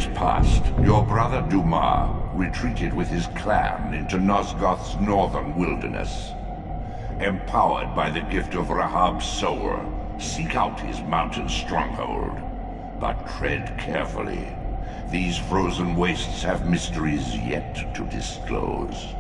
days passed, your brother Dumas retreated with his clan into Nosgoth's northern wilderness. Empowered by the gift of Rahab's soul, seek out his mountain stronghold. But tread carefully. These frozen wastes have mysteries yet to disclose.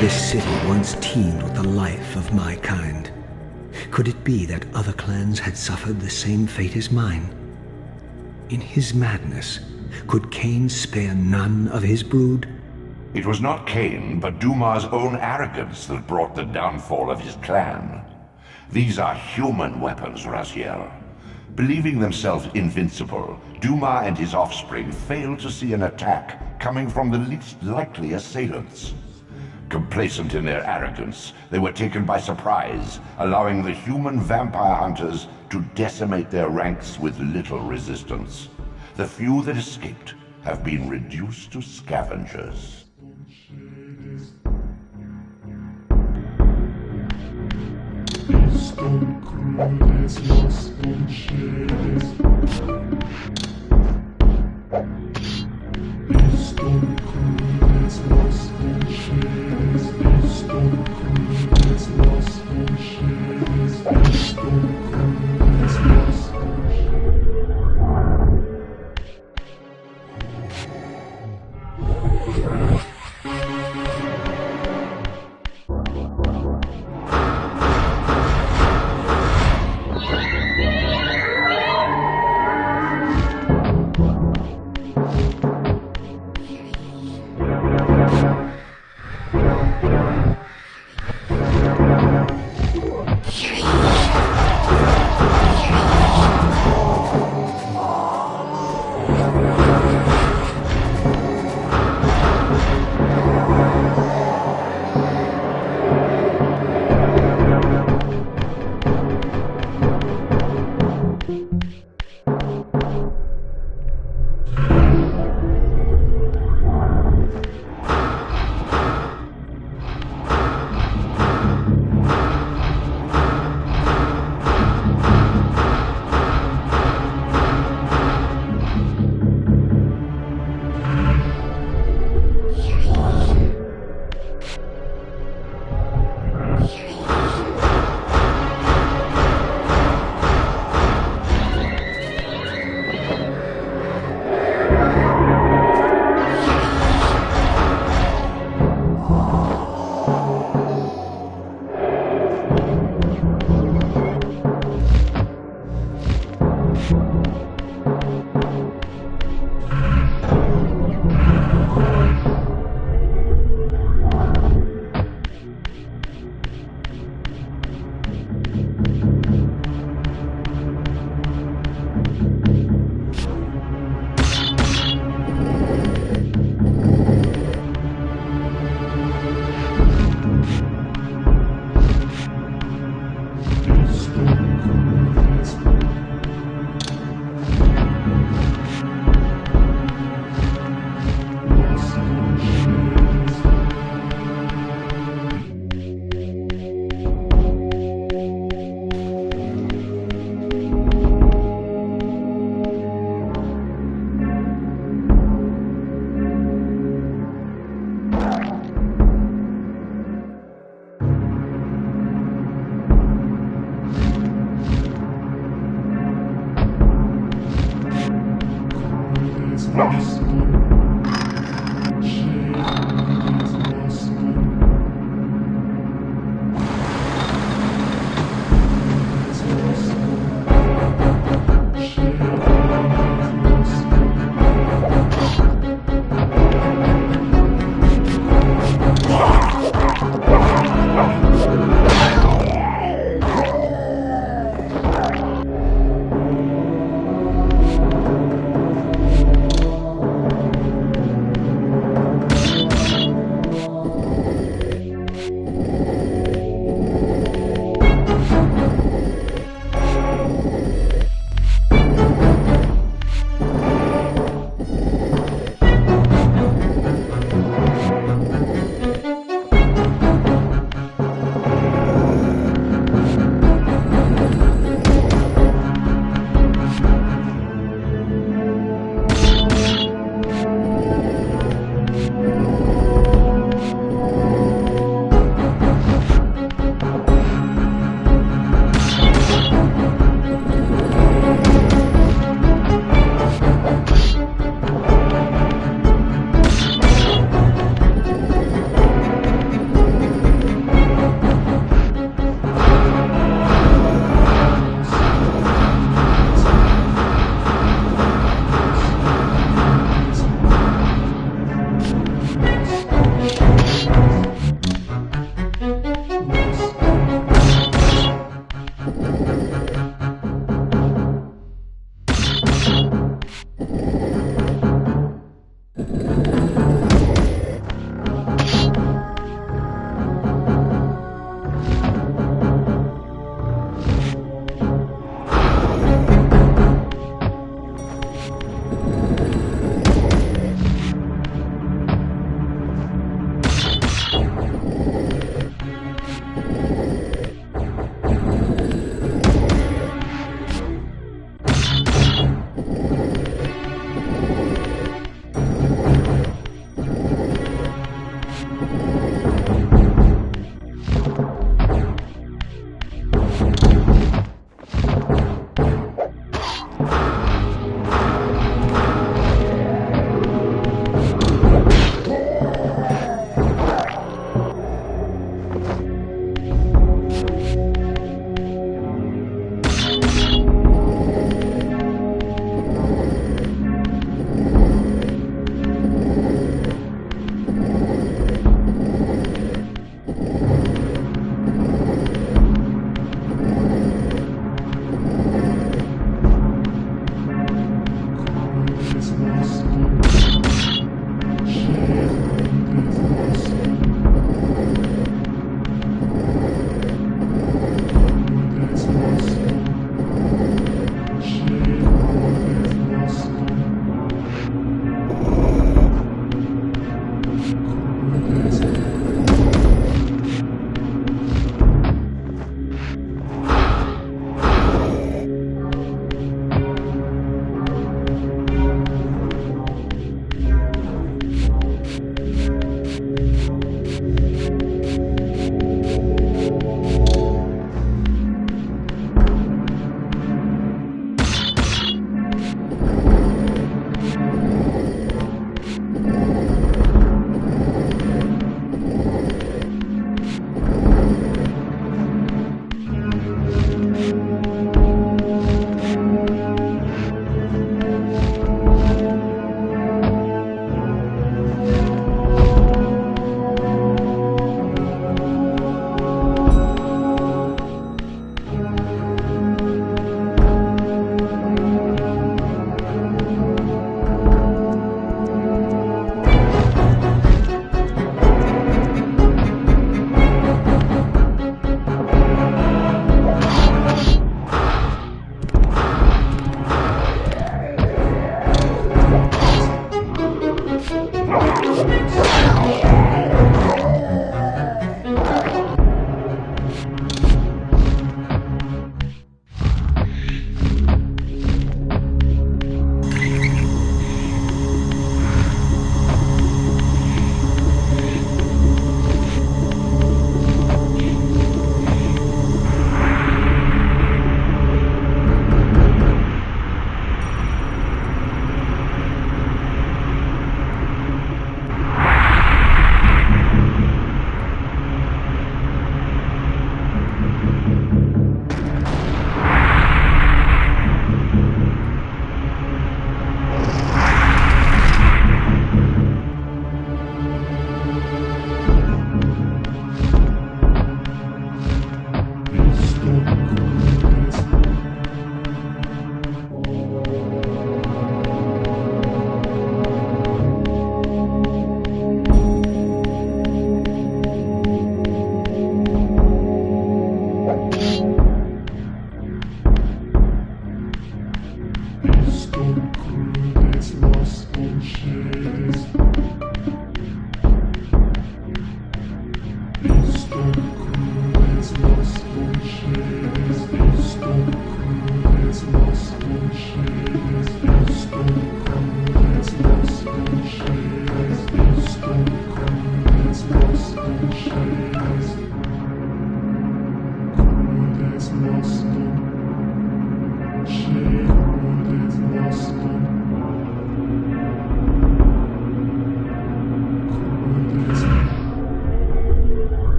This city once teemed with the life of my kind. Could it be that other clans had suffered the same fate as mine? In his madness, could Kain spare none of his brood? It was not Kain, but Dumas' own arrogance that brought the downfall of his clan. These are human weapons, Raziel. Believing themselves invincible, Dumas and his offspring failed to see an attack coming from the least likely assailants. Complacent in their arrogance, they were taken by surprise, allowing the human vampire hunters to decimate their ranks with little resistance. The few that escaped have been reduced to scavengers.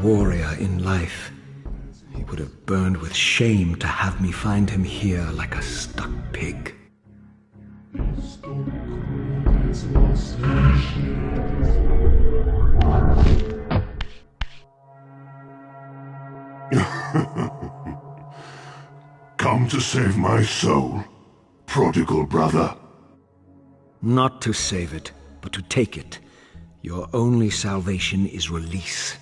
warrior in life. He would have burned with shame to have me find him here like a stuck pig. Come to save my soul, prodigal brother. Not to save it, but to take it. Your only salvation is release.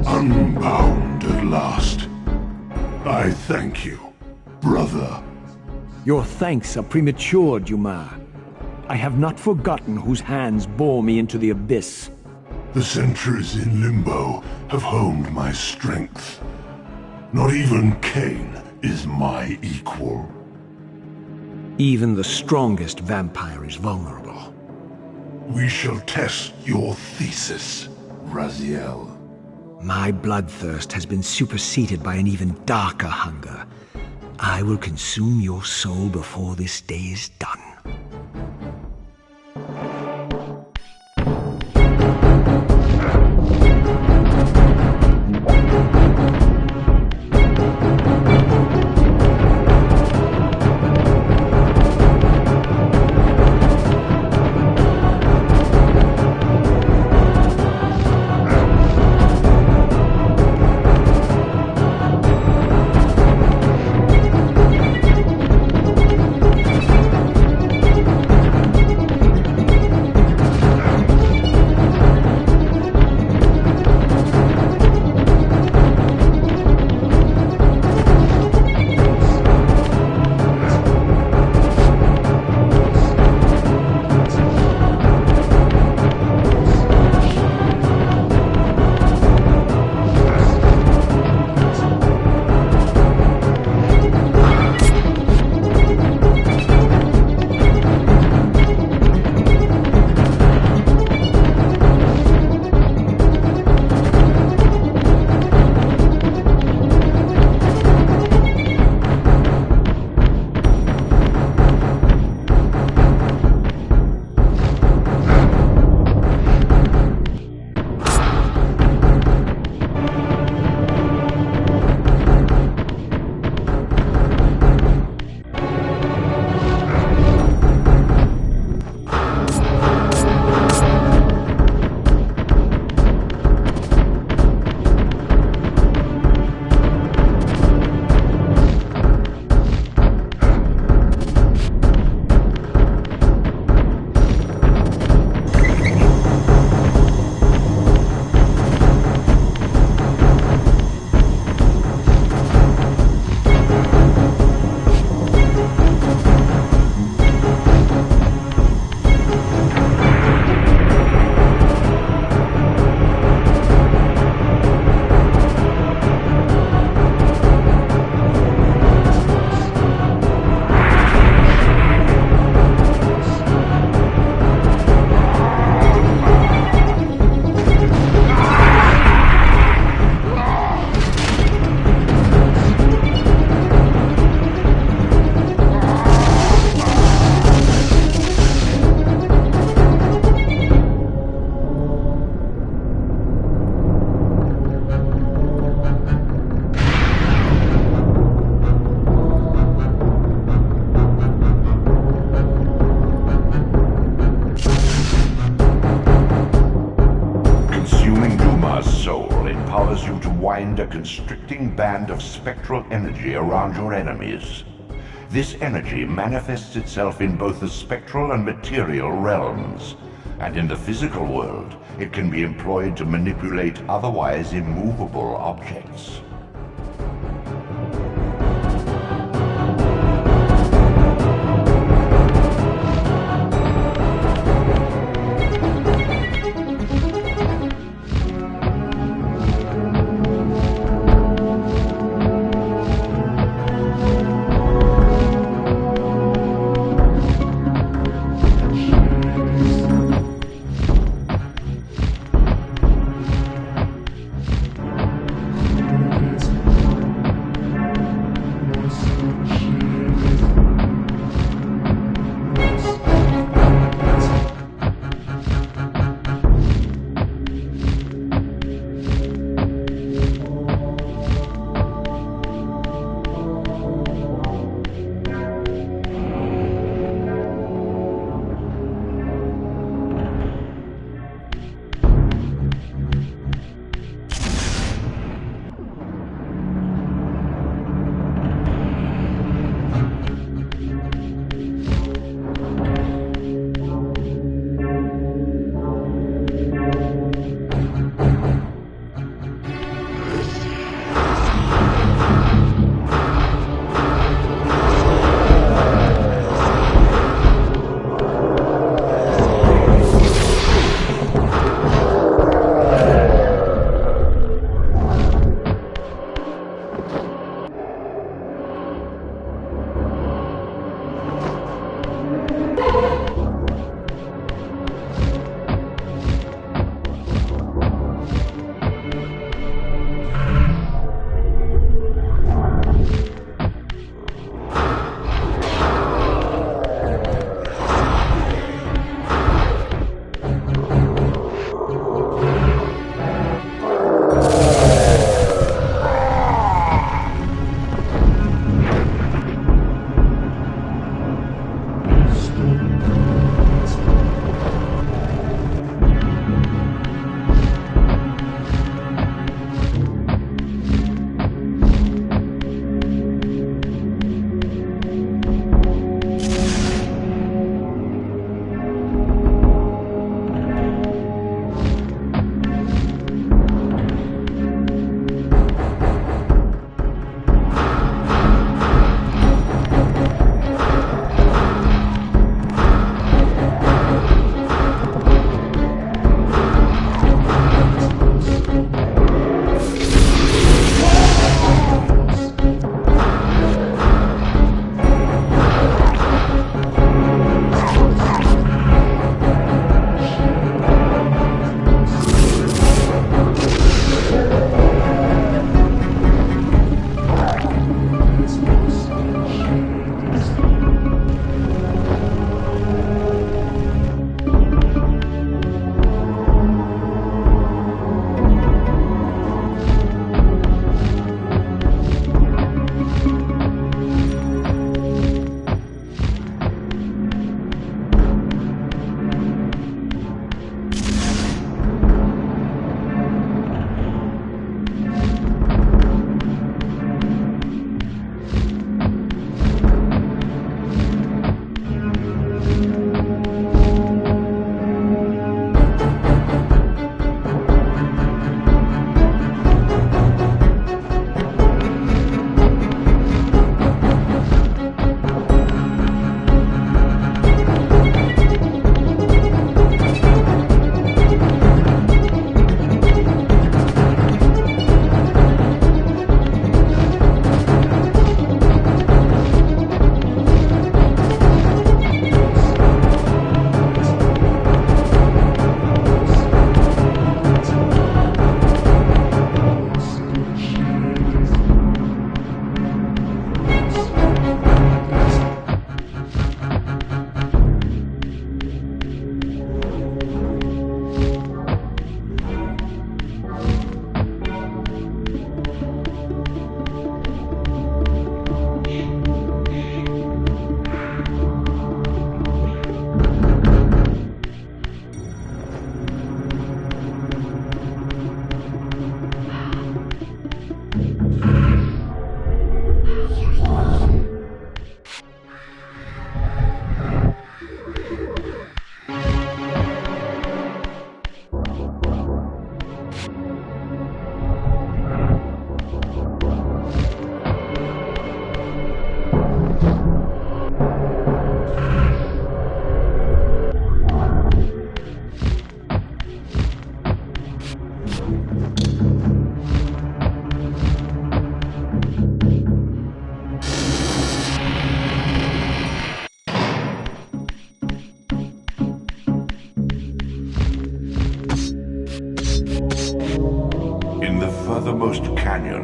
Unbound at last. I thank you, brother. Your thanks are premature, Dumas. I have not forgotten whose hands bore me into the abyss. The centuries in limbo have honed my strength. Not even Kain is my equal. Even the strongest vampire is vulnerable. We shall test your thesis, Raziel. My bloodthirst has been superseded by an even darker hunger. I will consume your soul before this day is done. bind a constricting band of spectral energy around your enemies. This energy manifests itself in both the spectral and material realms, and in the physical world, it can be employed to manipulate otherwise immovable objects.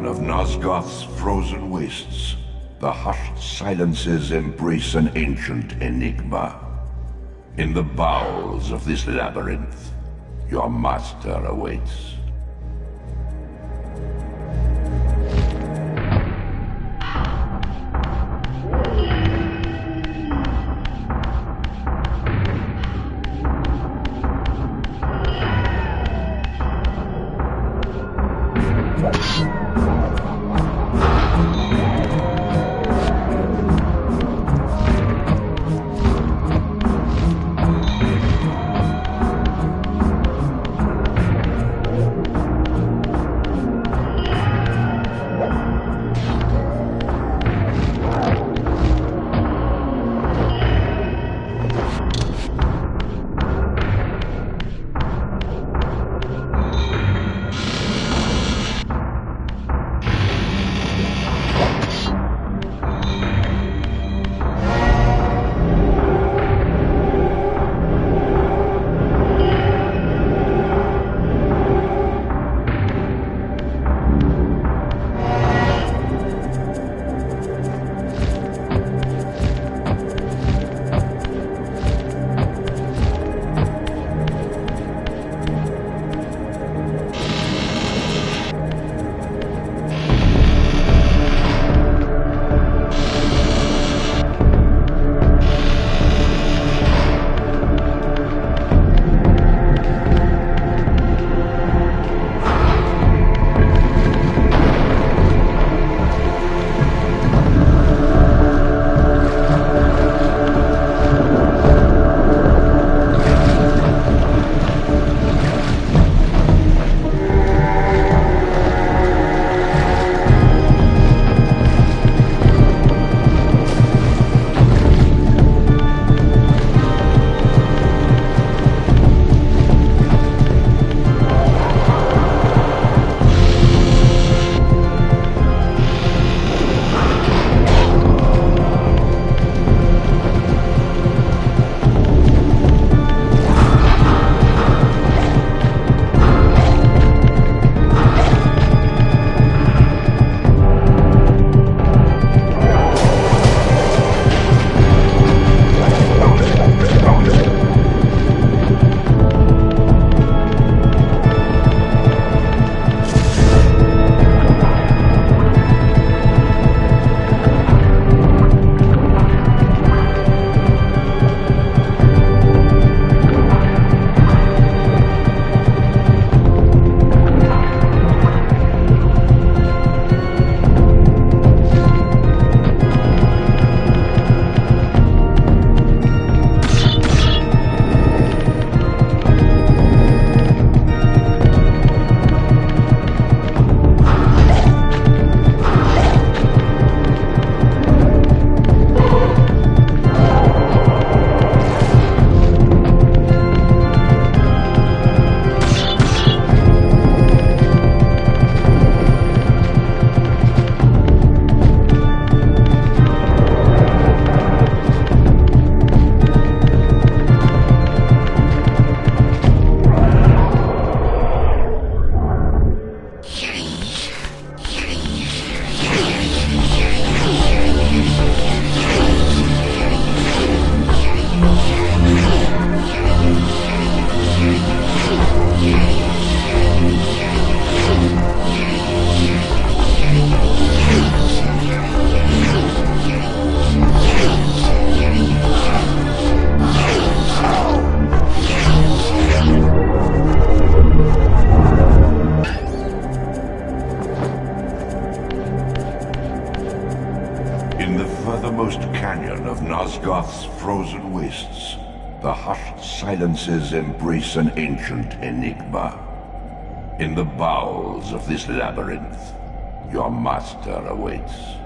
of Nosgoth's frozen wastes, the hushed silences embrace an ancient enigma. In the bowels of this labyrinth, your master awaits. Nosgoth's frozen wastes, the hushed silences embrace an ancient enigma. In the bowels of this labyrinth, your master awaits.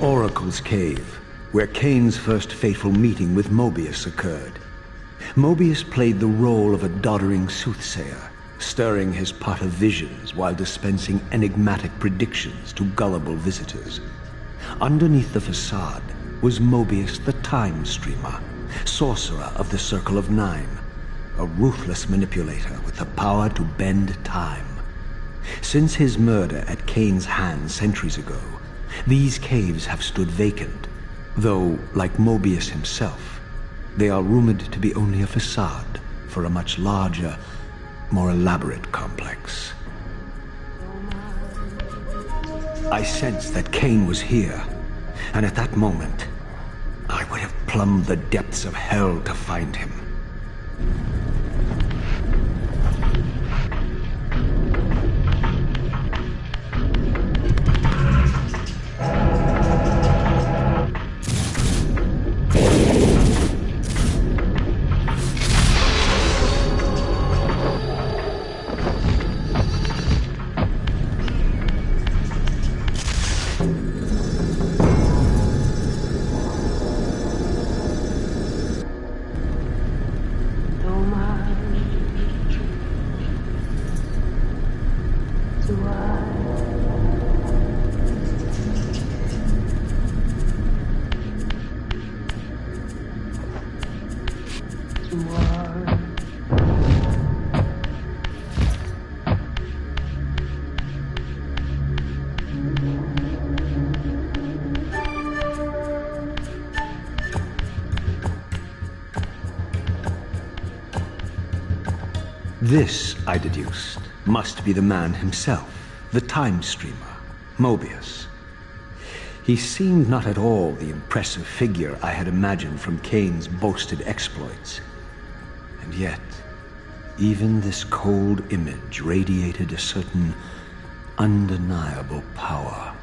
Oracle's Cave, where Kain's first fateful meeting with Mobius occurred. Mobius played the role of a doddering soothsayer, stirring his pot of visions while dispensing enigmatic predictions to gullible visitors. Underneath the facade was Mobius the Time Streamer, sorcerer of the Circle of Nine, a ruthless manipulator with the power to bend time. Since his murder at Kain's hands centuries ago, these caves have stood vacant, though, like Mobius himself, they are rumored to be only a facade for a much larger, more elaborate complex. I sensed that Kain was here, and at that moment, I would have plumbed the depths of hell to find him. This, I deduced, must be the man himself, the Time Streamer, Mobius. He seemed not at all the impressive figure I had imagined from Kain's boasted exploits. And yet, even this cold image radiated a certain undeniable power.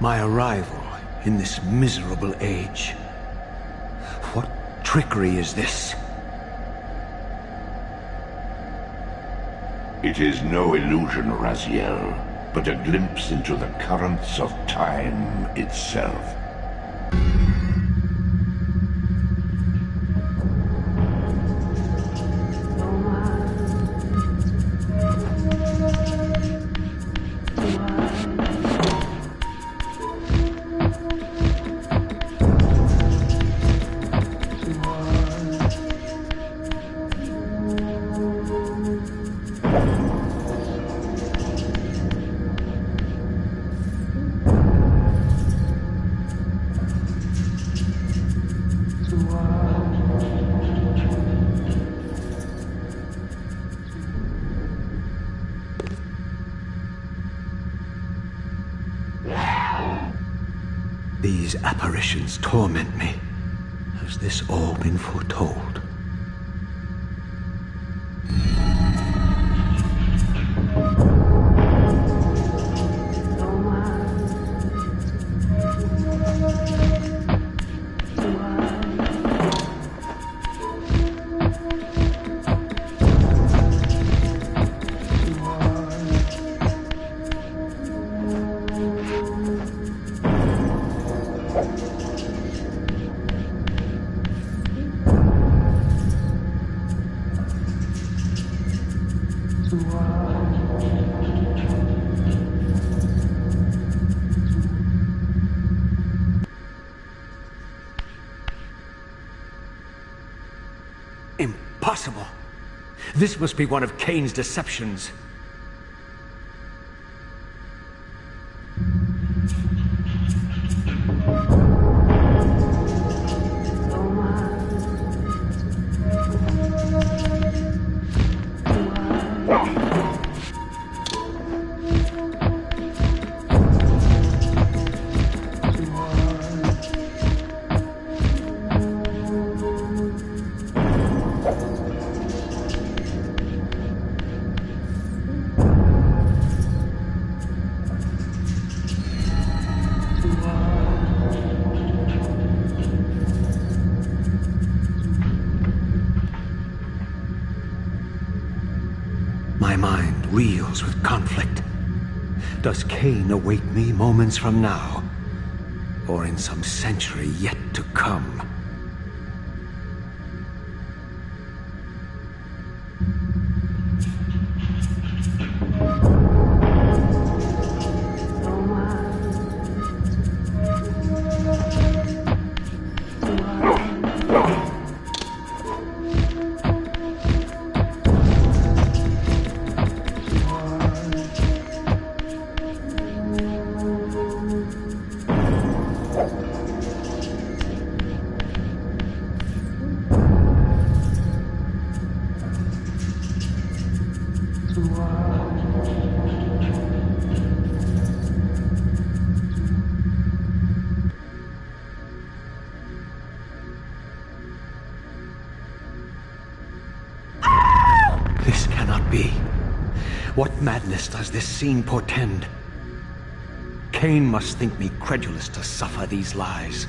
My arrival in this miserable age. What trickery is this? It is no illusion, Raziel, but a glimpse into the currents of time itself. These apparitions torment me. Has this all been foretold? Impossible! This must be one of Kain's deceptions. My mind reels with conflict. Does Kain await me moments from now, or in some century yet to come? This cannot be. What madness does this scene portend? Kain must think me credulous to suffer these lies.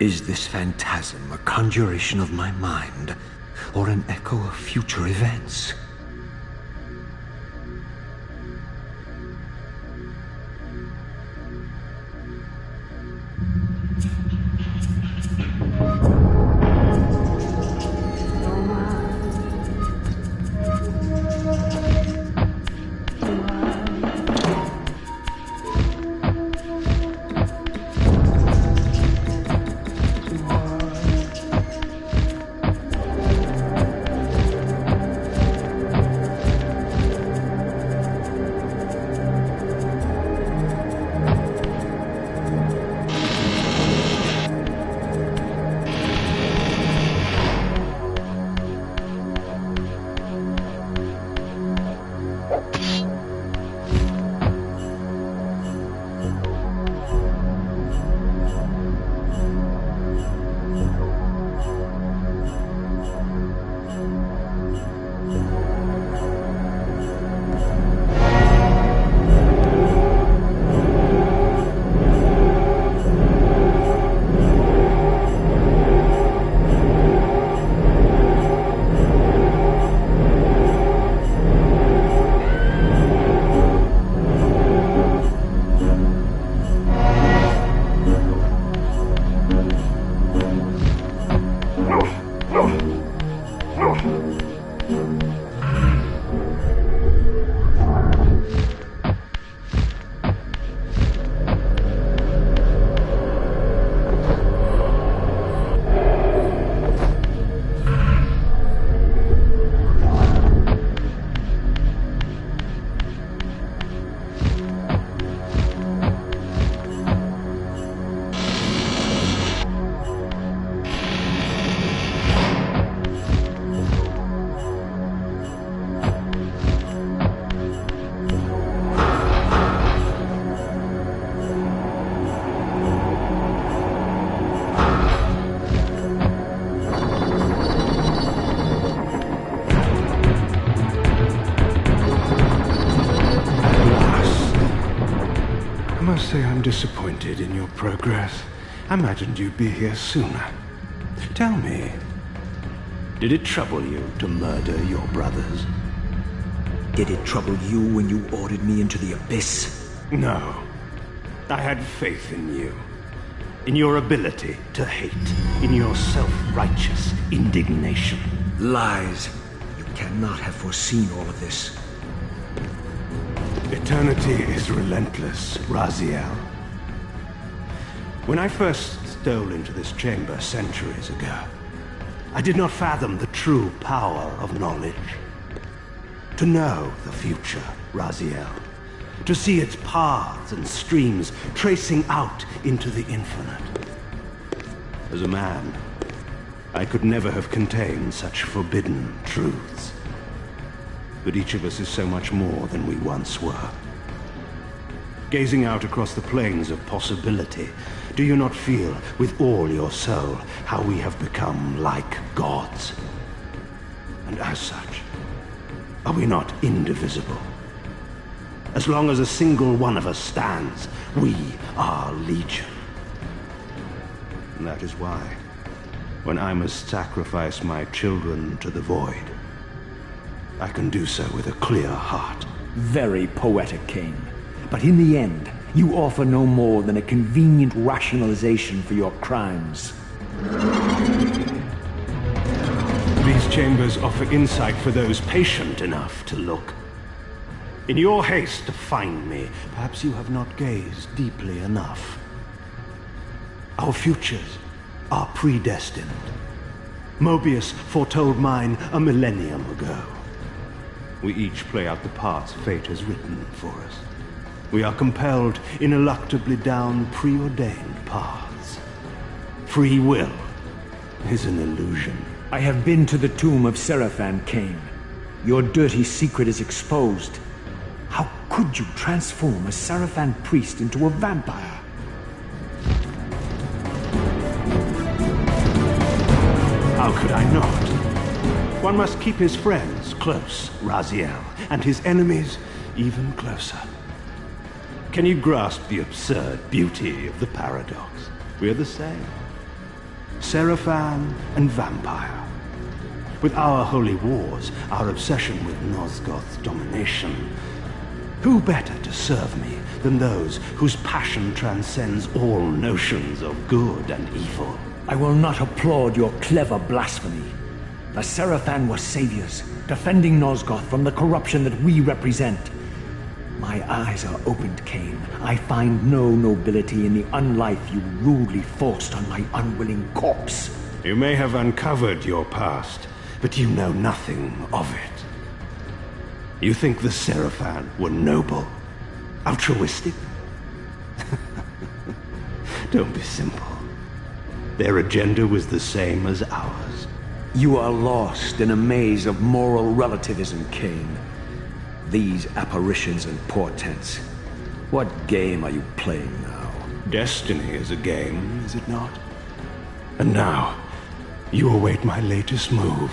Is this phantasm a conjuration of my mind, or an echo of future events? must say I'm disappointed in your progress. I imagined you'd be here sooner. Tell me, did it trouble you to murder your brothers? Did it trouble you when you ordered me into the abyss? No. I had faith in you. In your ability to hate. In your self-righteous indignation. Lies. You cannot have foreseen all of this. Eternity is relentless, Raziel. When I first stole into this chamber centuries ago, I did not fathom the true power of knowledge. To know the future, Raziel. To see its paths and streams tracing out into the infinite. As a man, I could never have contained such forbidden truths. But each of us is so much more than we once were. Gazing out across the plains of possibility, do you not feel with all your soul how we have become like gods? And as such, are we not indivisible? As long as a single one of us stands, we are legion. And that is why, when I must sacrifice my children to the void, I can do so with a clear heart. Very poetic, Kain. But in the end, you offer no more than a convenient rationalization for your crimes. These chambers offer insight for those patient enough to look. In your haste to find me, perhaps you have not gazed deeply enough. Our futures are predestined. Mobius foretold mine a millennium ago. We each play out the parts fate has written for us. We are compelled ineluctably down preordained paths. Free will is an illusion. I have been to the tomb of Seraphan, Kain. Your dirty secret is exposed. How could you transform a Seraphan priest into a vampire? How could I not? One must keep his friends close, Raziel, and his enemies even closer. Can you grasp the absurd beauty of the paradox? We're the same. Seraphan and vampire. With our holy wars, our obsession with Nosgoth's domination, who better to serve me than those whose passion transcends all notions of good and evil? I will not applaud your clever blasphemy. The Seraphan were saviors, defending Nosgoth from the corruption that we represent. My eyes are opened, Kain. I find no nobility in the unlife you rudely forced on my unwilling corpse. You may have uncovered your past, but you know nothing of it. You think the Seraphan were noble? Altruistic? Don't be simple. Their agenda was the same as ours. You are lost in a maze of moral relativism, Kain. These apparitions and portents. What game are you playing now? Destiny is a game, is it not? And now, you await my latest move.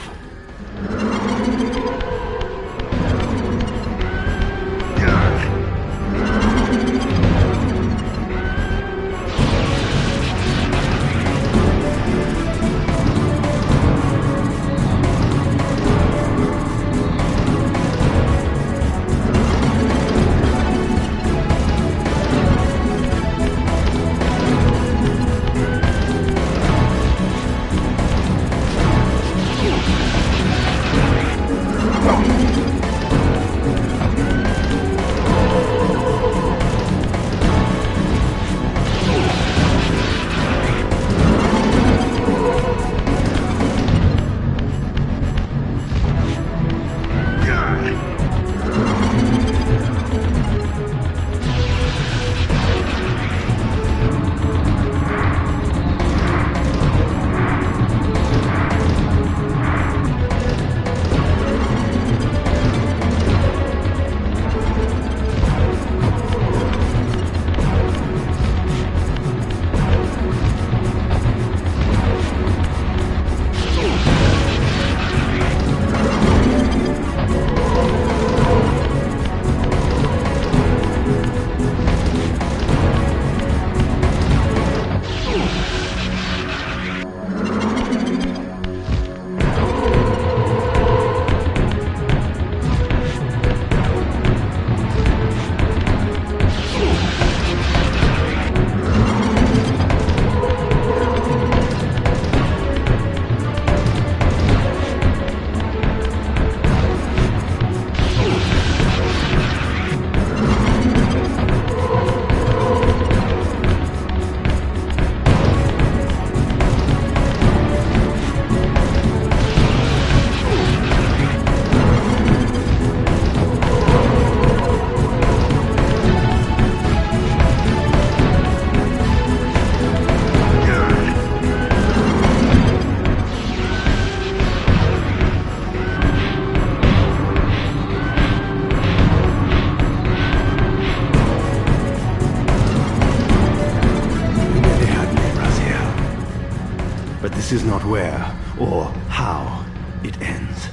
this is not where or how it ends.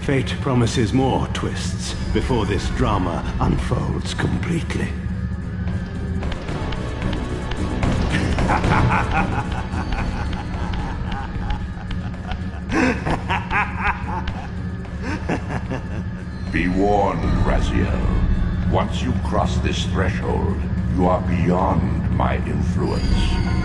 Fate promises more twists before this drama unfolds completely. Be warned, Raziel. Once you cross this threshold, you are beyond my influence.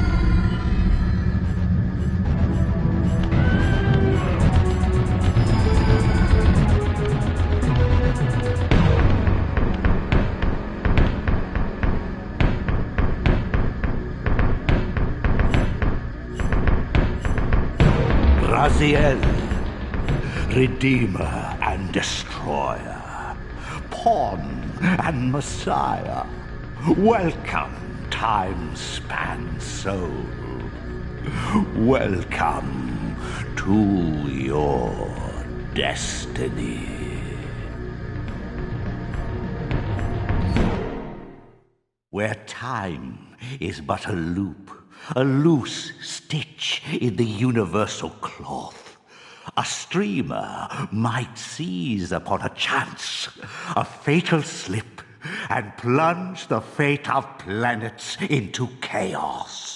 Raziel, Redeemer and Destroyer, Pawn and Messiah, welcome, time-span soul. Welcome to your destiny. Where time is but a loop, a loose stitch in the universal cloth, a streamer might seize upon a chance, a fatal slip, and plunge the fate of planets into chaos.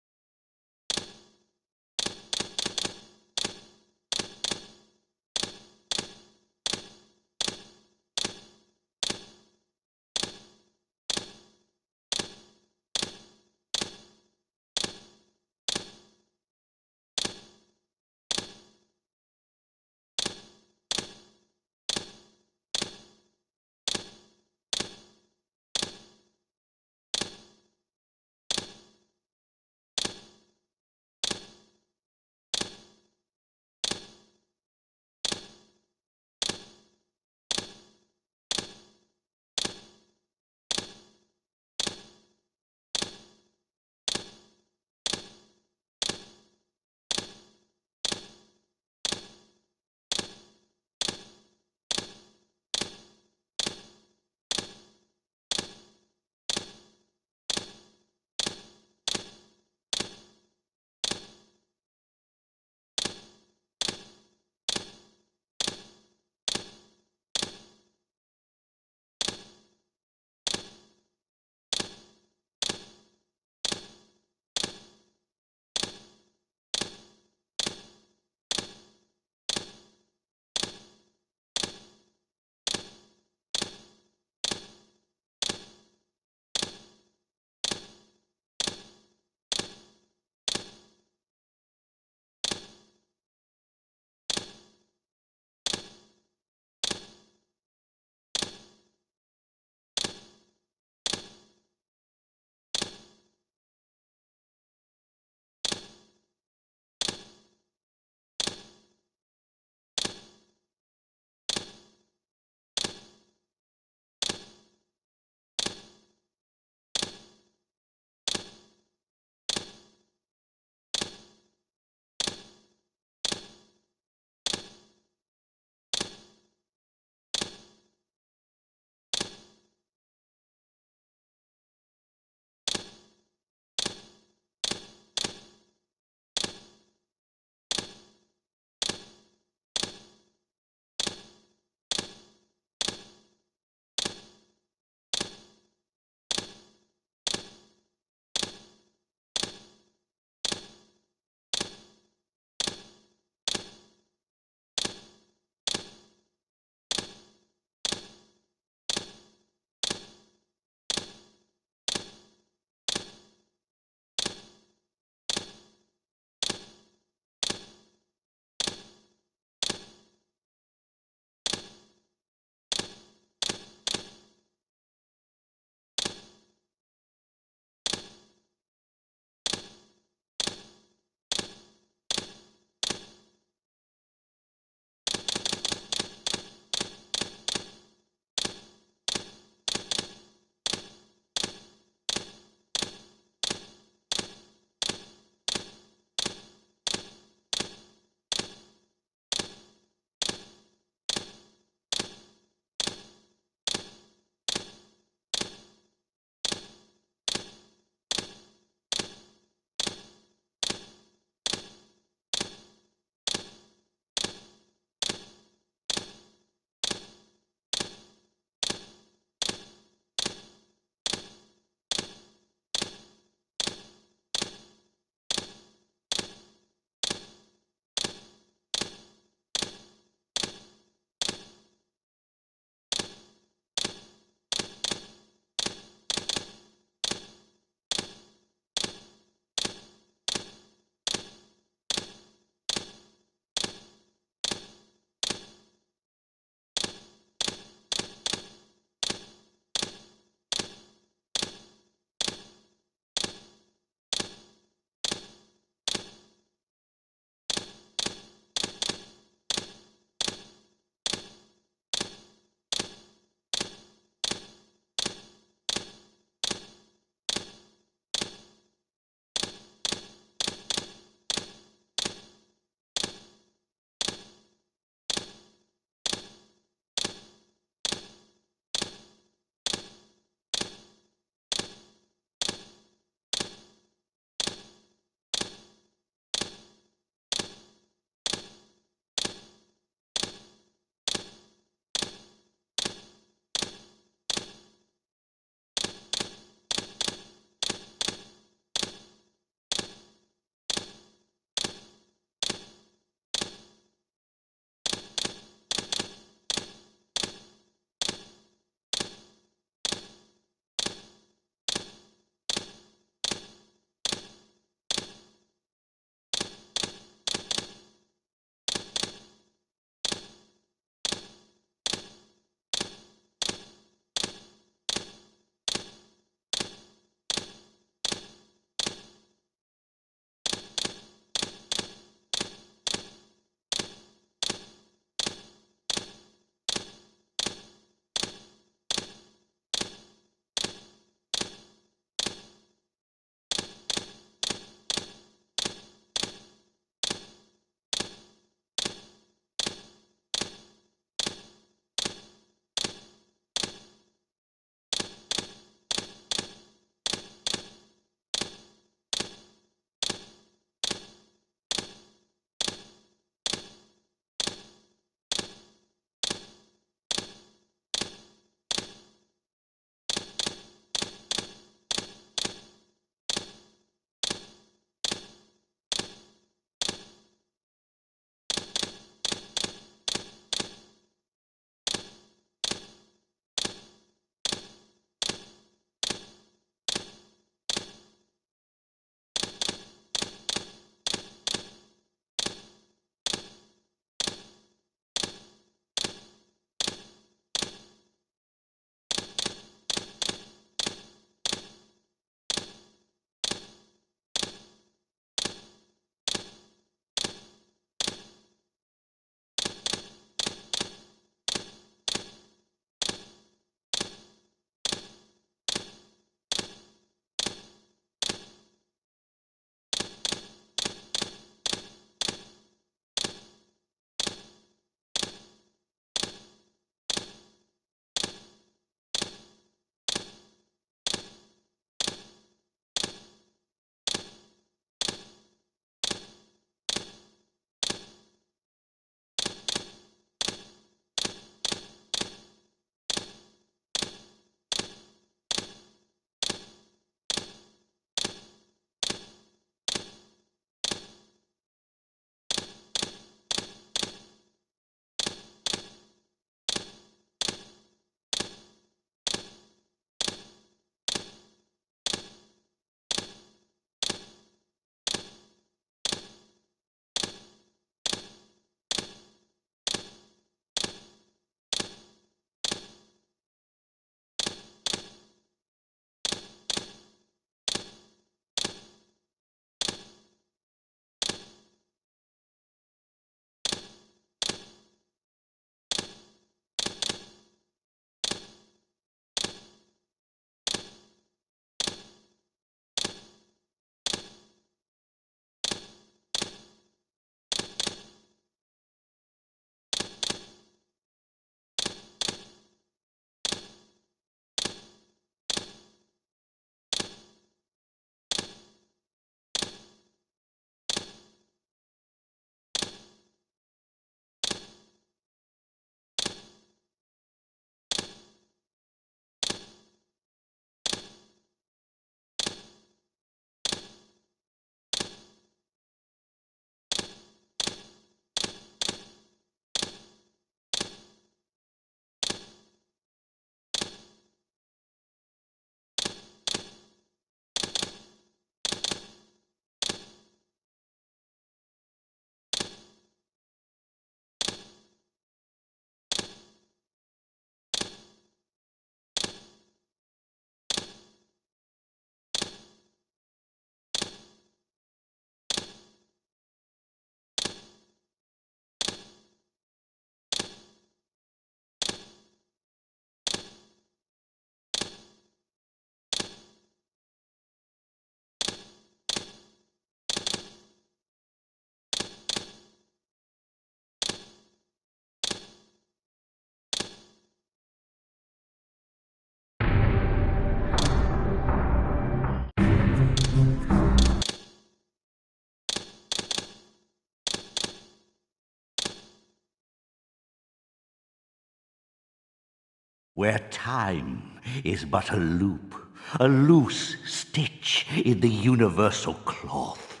where time is but a loop, a loose stitch in the universal cloth.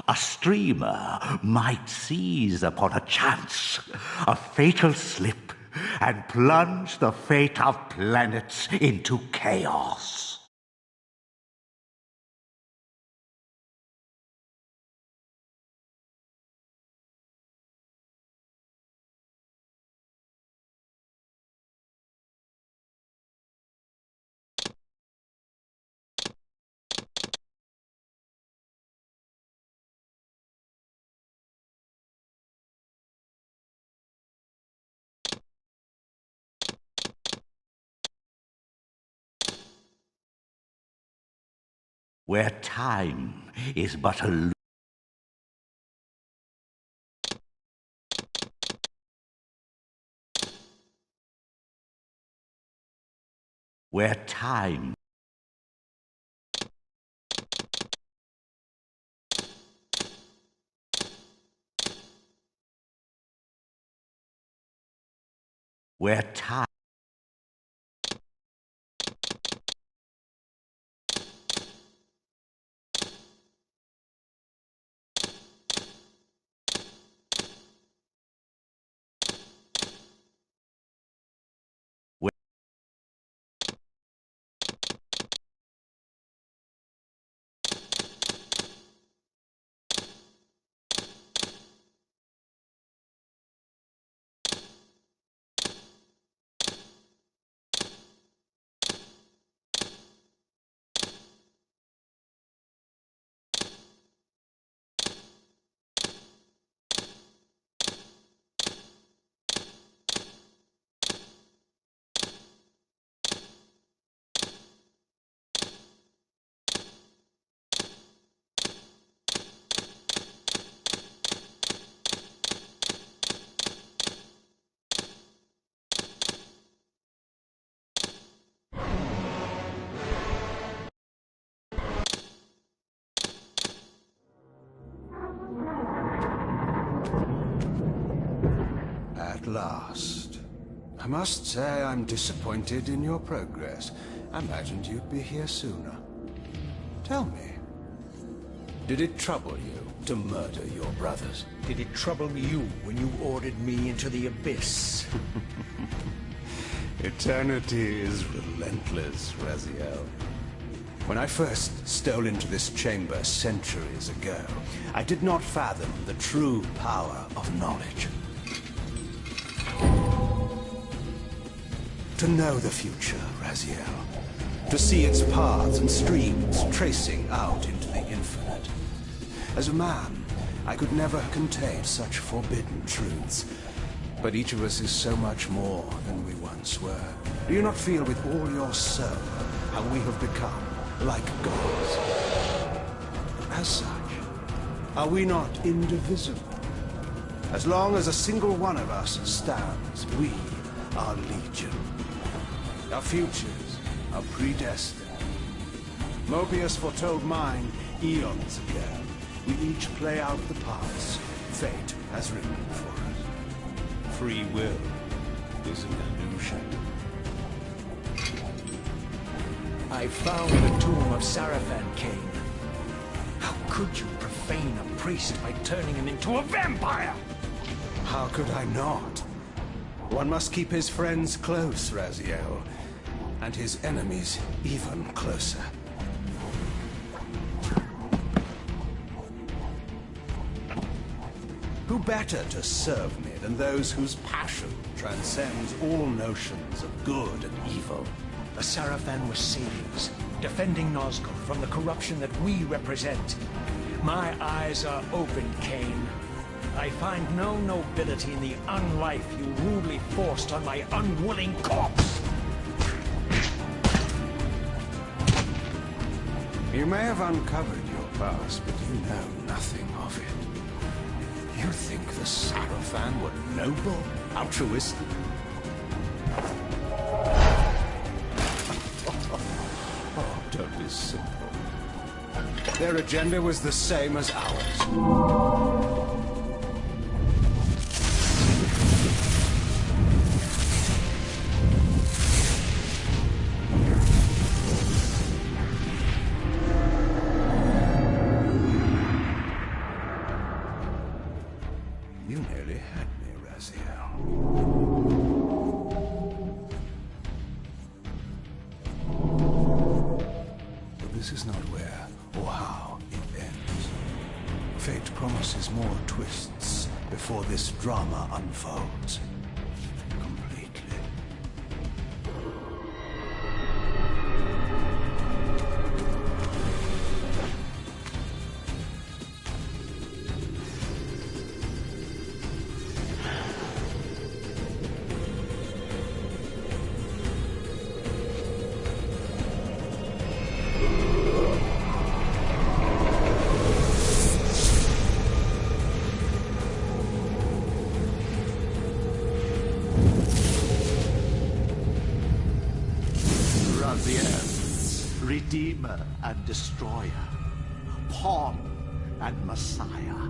A streamer might seize upon a chance, a fatal slip, and plunge the fate of planets into chaos. Where time is but a loop. Where time where time At last. I must say I'm disappointed in your progress. I imagined you'd be here sooner. Tell me, did it trouble you to murder your brothers? Did it trouble you when you ordered me into the abyss? Eternity is relentless, Raziel. When I first stole into this chamber centuries ago, I did not fathom the true power of knowledge. To know the future, Raziel. To see its paths and streams tracing out into the infinite. As a man, I could never contain such forbidden truths. But each of us is so much more than we once were. Do you not feel with all your soul how we have become like gods? As such, are we not indivisible? As long as a single one of us stands, we are legion. Our futures are predestined. Mobius foretold mine eons ago. We each play out the parts fate has written for us. Free will is an illusion. I found the tomb of Sarafan, Kain. How could you profane a priest by turning him into a vampire? How could I not? One must keep his friends close, Raziel, and his enemies even closer. Who better to serve me than those whose passion transcends all notions of good and evil? The Sarafan were saviors, defending Nosgoth from the corruption that we represent. My eyes are open, Kain. I find no nobility in the unlife you rudely forced on my unwilling corpse. You may have uncovered your past, but you know nothing of it. You think the Sarafan were noble, altruistic? Oh, don't be simple. Their agenda was the same as ours. this is not where or how it ends. Fate promises more twists before this drama unfolds completely. Redeemer and Destroyer, Pawn and Messiah.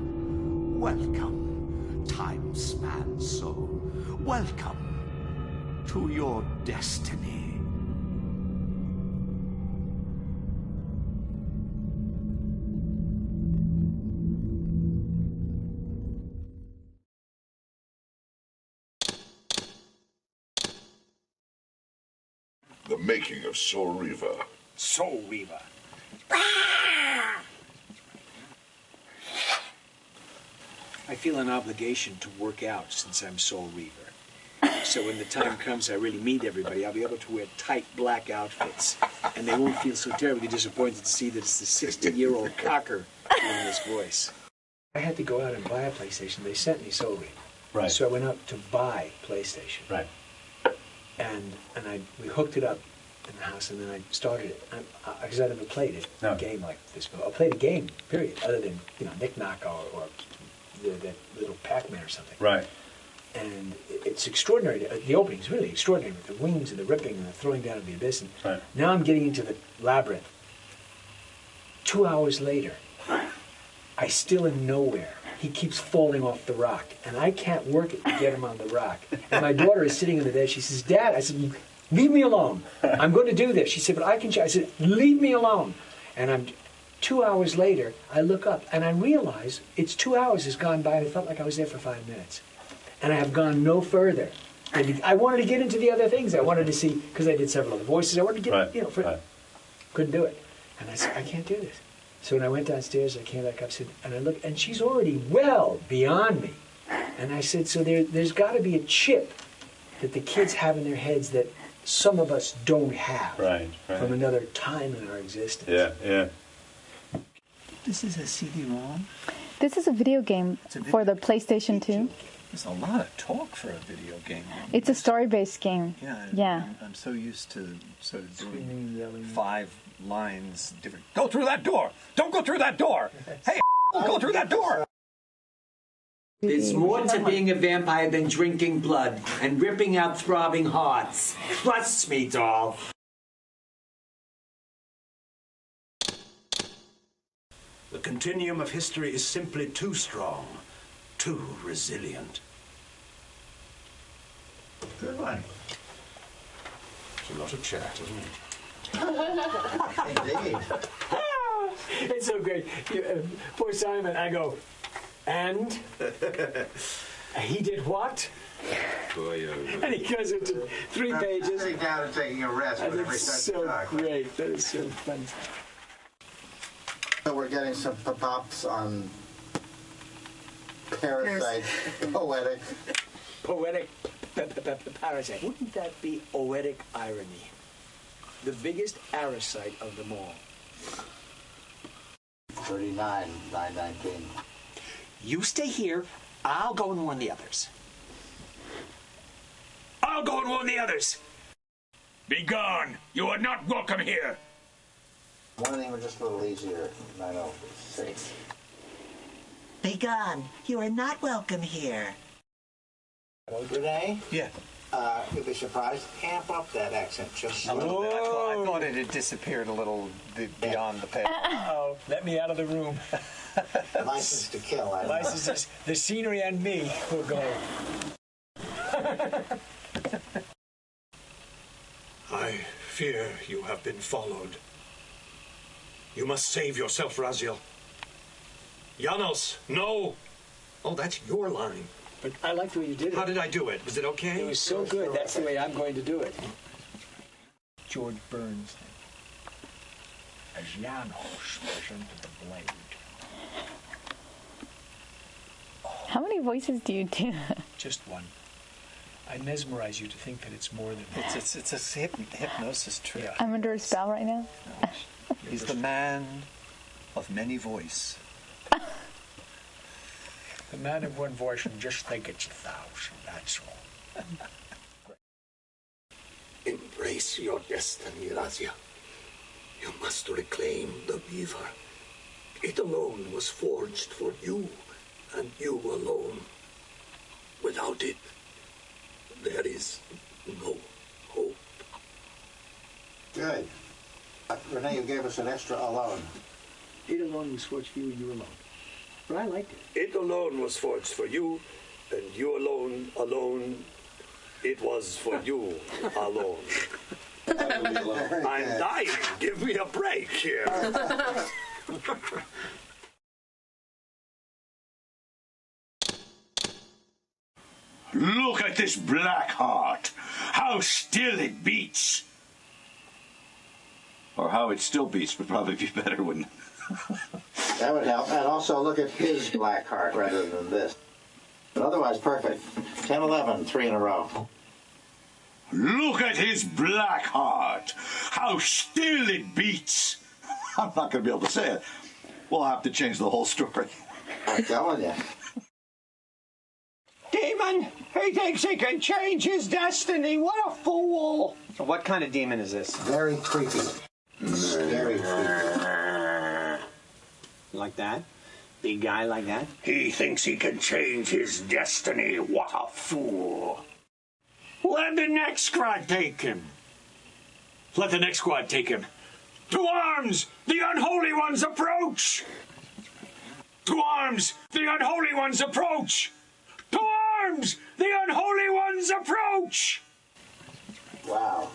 Welcome, time span soul. Welcome to your destiny. The making of Soul Reaver. Soul Reaver. I feel an obligation to work out since I'm Soul Reaver. So when the time comes I really meet everybody, I'll be able to wear tight black outfits. And they won't feel so terribly disappointed to see that it's the 60-year-old cocker doing this voice. I had to go out and buy a PlayStation. They sent me Soul Reaver. Right. So I went out to buy PlayStation. Right. And we hooked it up in the house, and then I started it because I never played it. No. A game like this. I played a game, period, other than Knick Knock or that little Pac-Man or something. Right. And it's extraordinary. The opening is really extraordinary with the wings and the ripping and the throwing down of the abyss. And right. Now I'm getting into the labyrinth. 2 hours later, I still am nowhere. He keeps falling off the rock, and I can't work it to get him on the rock. And my daughter is sitting in the bed. She says, "Dad," I said, "leave me alone. I'm going to do this." She said, "But I can." I said, "Leave me alone." And 2 hours later, I look up, and I realize it's 2 hours has gone by, and it felt like I was there for 5 minutes. And I have gone no further. And I wanted to get into the other things. I wanted to see, because I did several other voices, I wanted to get, couldn't do it. And I said, I can't do this. So when I went downstairs, I came back up, and I looked, and she's already well beyond me. And I said, so there's got to be a chip that the kids have in their heads that some of us don't have from another time in our existence. Yeah. This is a CD-ROM? This is a video game for the PlayStation 2. There's a lot of talk for a video game. It's a story-based game. Yeah. I'm so used to sort of doing 5 lines different. Go through that door! Don't go through that door! Hey, go through that door! There's more to being a vampire than drinking blood and ripping out throbbing hearts. Trust me, doll. The continuum of history is simply too strong, too resilient. Good one. It's a lot of chat, isn't it? Indeed. It's so great. Poor Simon, I go, and? He did what? And he goes into 3 pages. Sitting down and taking a rest. And it's so great. That is so funny. So we're getting some pops on Parasite. Poetic. Poetic Parasite. Wouldn't that be oetic irony? The biggest parasite of them all. 39,919. You stay here. I'll go and warn the others. I'll go and warn the others. Be gone. You are not welcome here. One of them was just a little easier. 906. Be gone. You are not welcome here. Renee? Yeah. You'll be surprised. Amp up that accent just a little bit. I thought it had disappeared a little beyond the page. Oh, let me out of the room. License to kill. License. The scenery and me will go. I fear you have been followed. You must save yourself, Raziel. Janos, no! Oh, that's your line. But I like the way you did it. How did I do it? Was it okay? It was so good. That's the way I'm going to do it. George Burns. as Janos presented the blade. How many voices do you do? Just one. I mesmerize you to think that it's more than it's a hypnosis trick. Yeah. I'm under a spell right now. He's the man of many voice. The man of one voice and just think it's 1,000, that's all. Embrace your destiny, Razia. You must reclaim the Reaver. It alone was forged for you, and you alone. Without it, there is no hope. Good. Renee, you gave us an extra alone. It alone was forged for you, you alone. But I liked it. It alone was forged for you, and you alone, it was for you alone. I'm dying. Give me a break here. Look at this black heart. How still it beats. Or how it still beats would probably be better, wouldn't it? That would help. And also look at his black heart rather than this. But otherwise, perfect. 10, 11, 3 in a row. Look at his black heart. How still it beats. I'm not going to be able to say it. We'll have to change the whole story. I'm telling you. Demon! He thinks he can change his destiny. What a fool! What kind of demon is this? Very creepy. Very creepy. Like that? Big guy like that? He thinks he can change his destiny. What a fool. Let the next squad take him. Let the next squad take him. To arms! The unholy ones approach! To arms! The unholy ones approach! To arms! The unholy ones approach! Wow.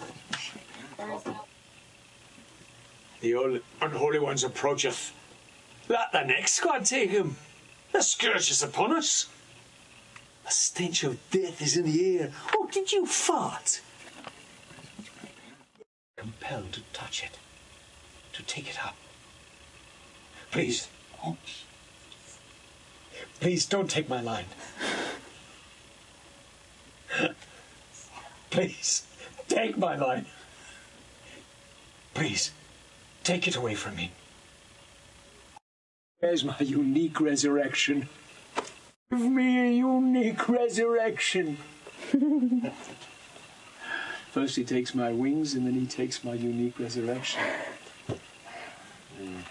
The unholy ones approacheth. Let the next squad take him. The scourge is upon us. The stench of death is in the air. Oh, did you fart? Compelled to touch it. To take it up. Please. Please don't take my line. Please, take my line. Please, take it away from me. Where's my unique resurrection? Give me a unique resurrection. First he takes my wings, and then he takes my unique resurrection. And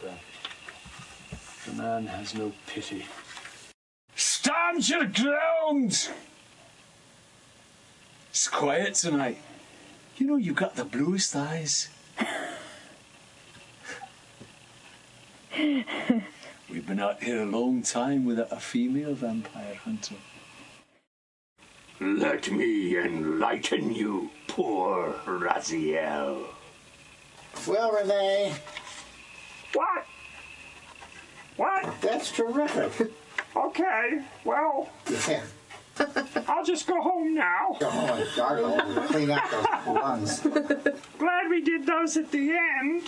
the man has no pity. Stand your ground! It's quiet tonight. You know you've got the bluest eyes. We've been out here a long time without a female vampire hunter. Let me enlighten you, poor Raziel. Well, Renee. What? What? That's terrific. Okay, well, Yeah. I'll just go home now. Go home and gargle and clean out those lungs. Glad we did those at the end.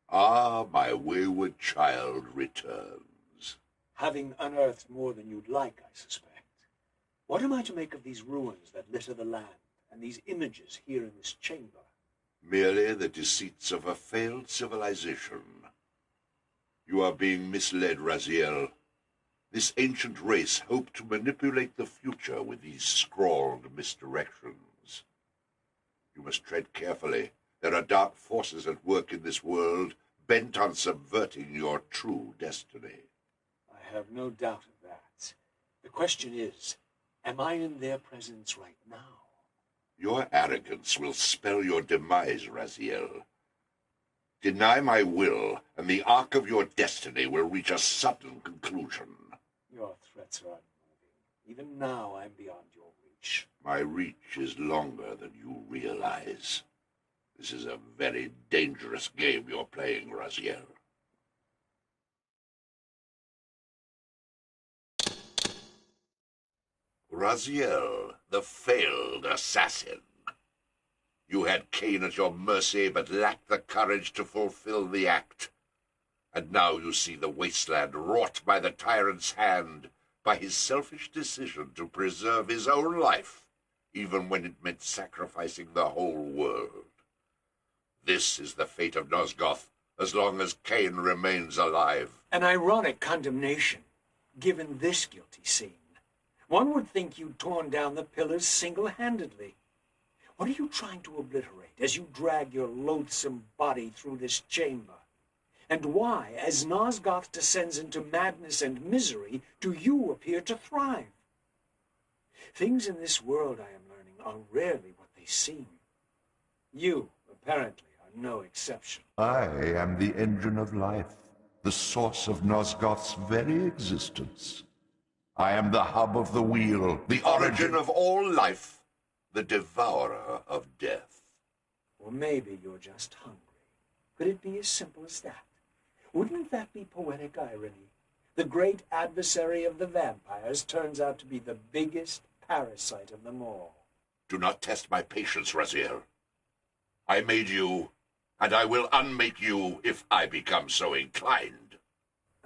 Ah, my wayward child returns. Having unearthed more than you'd like, I suspect. What am I to make of these ruins that litter the land, and these images here in this chamber? Merely the deceits of a failed civilization. You are being misled, Raziel. This ancient race hoped to manipulate the future with these scrawled misdirections. You must tread carefully. There are dark forces at work in this world, bent on subverting your true destiny. I have no doubt of that. The question is, am I in their presence right now? Your arrogance will spell your demise, Raziel. Deny my will, and the arc of your destiny will reach a sudden conclusion. Your threats are unmoving. Even now, I'm beyond your reach. My reach is longer than you realize. This is a very dangerous game you're playing, Raziel. Raziel, the failed assassin. You had Kain at your mercy, but lacked the courage to fulfill the act. And now you see the wasteland wrought by the tyrant's hand, by his selfish decision to preserve his own life, even when it meant sacrificing the whole world. This is the fate of Nosgoth, as long as Kain remains alive. An ironic condemnation, given this guilty scene. One would think you'd torn down the pillars single-handedly. What are you trying to obliterate as you drag your loathsome body through this chamber? And why, as Nosgoth descends into madness and misery, do you appear to thrive? Things in this world, I am learning, are rarely what they seem. You, apparently, are no exception. I am the engine of life, the source of Nosgoth's very existence. I am the hub of the wheel, the origin of all life, the devourer of death. Or maybe you're just hungry. Could it be as simple as that? Wouldn't that be poetic irony? The great adversary of the vampires turns out to be the biggest parasite of them all. Do not test my patience, Raziel. I made you, and I will unmake you if I become so inclined.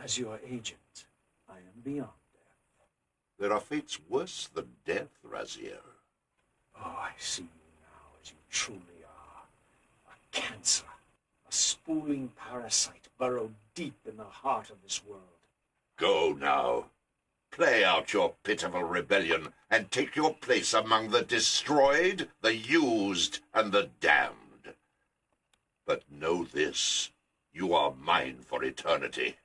As your agent, I am beyond death. There are fates worse than death, Raziel. Oh, I see you now as you truly are. A cancer. A spooling parasite burrowed deep in the heart of this world. Go now. Play out your pitiful rebellion and take your place among the destroyed, the used, and the damned. But know this, you are mine for eternity.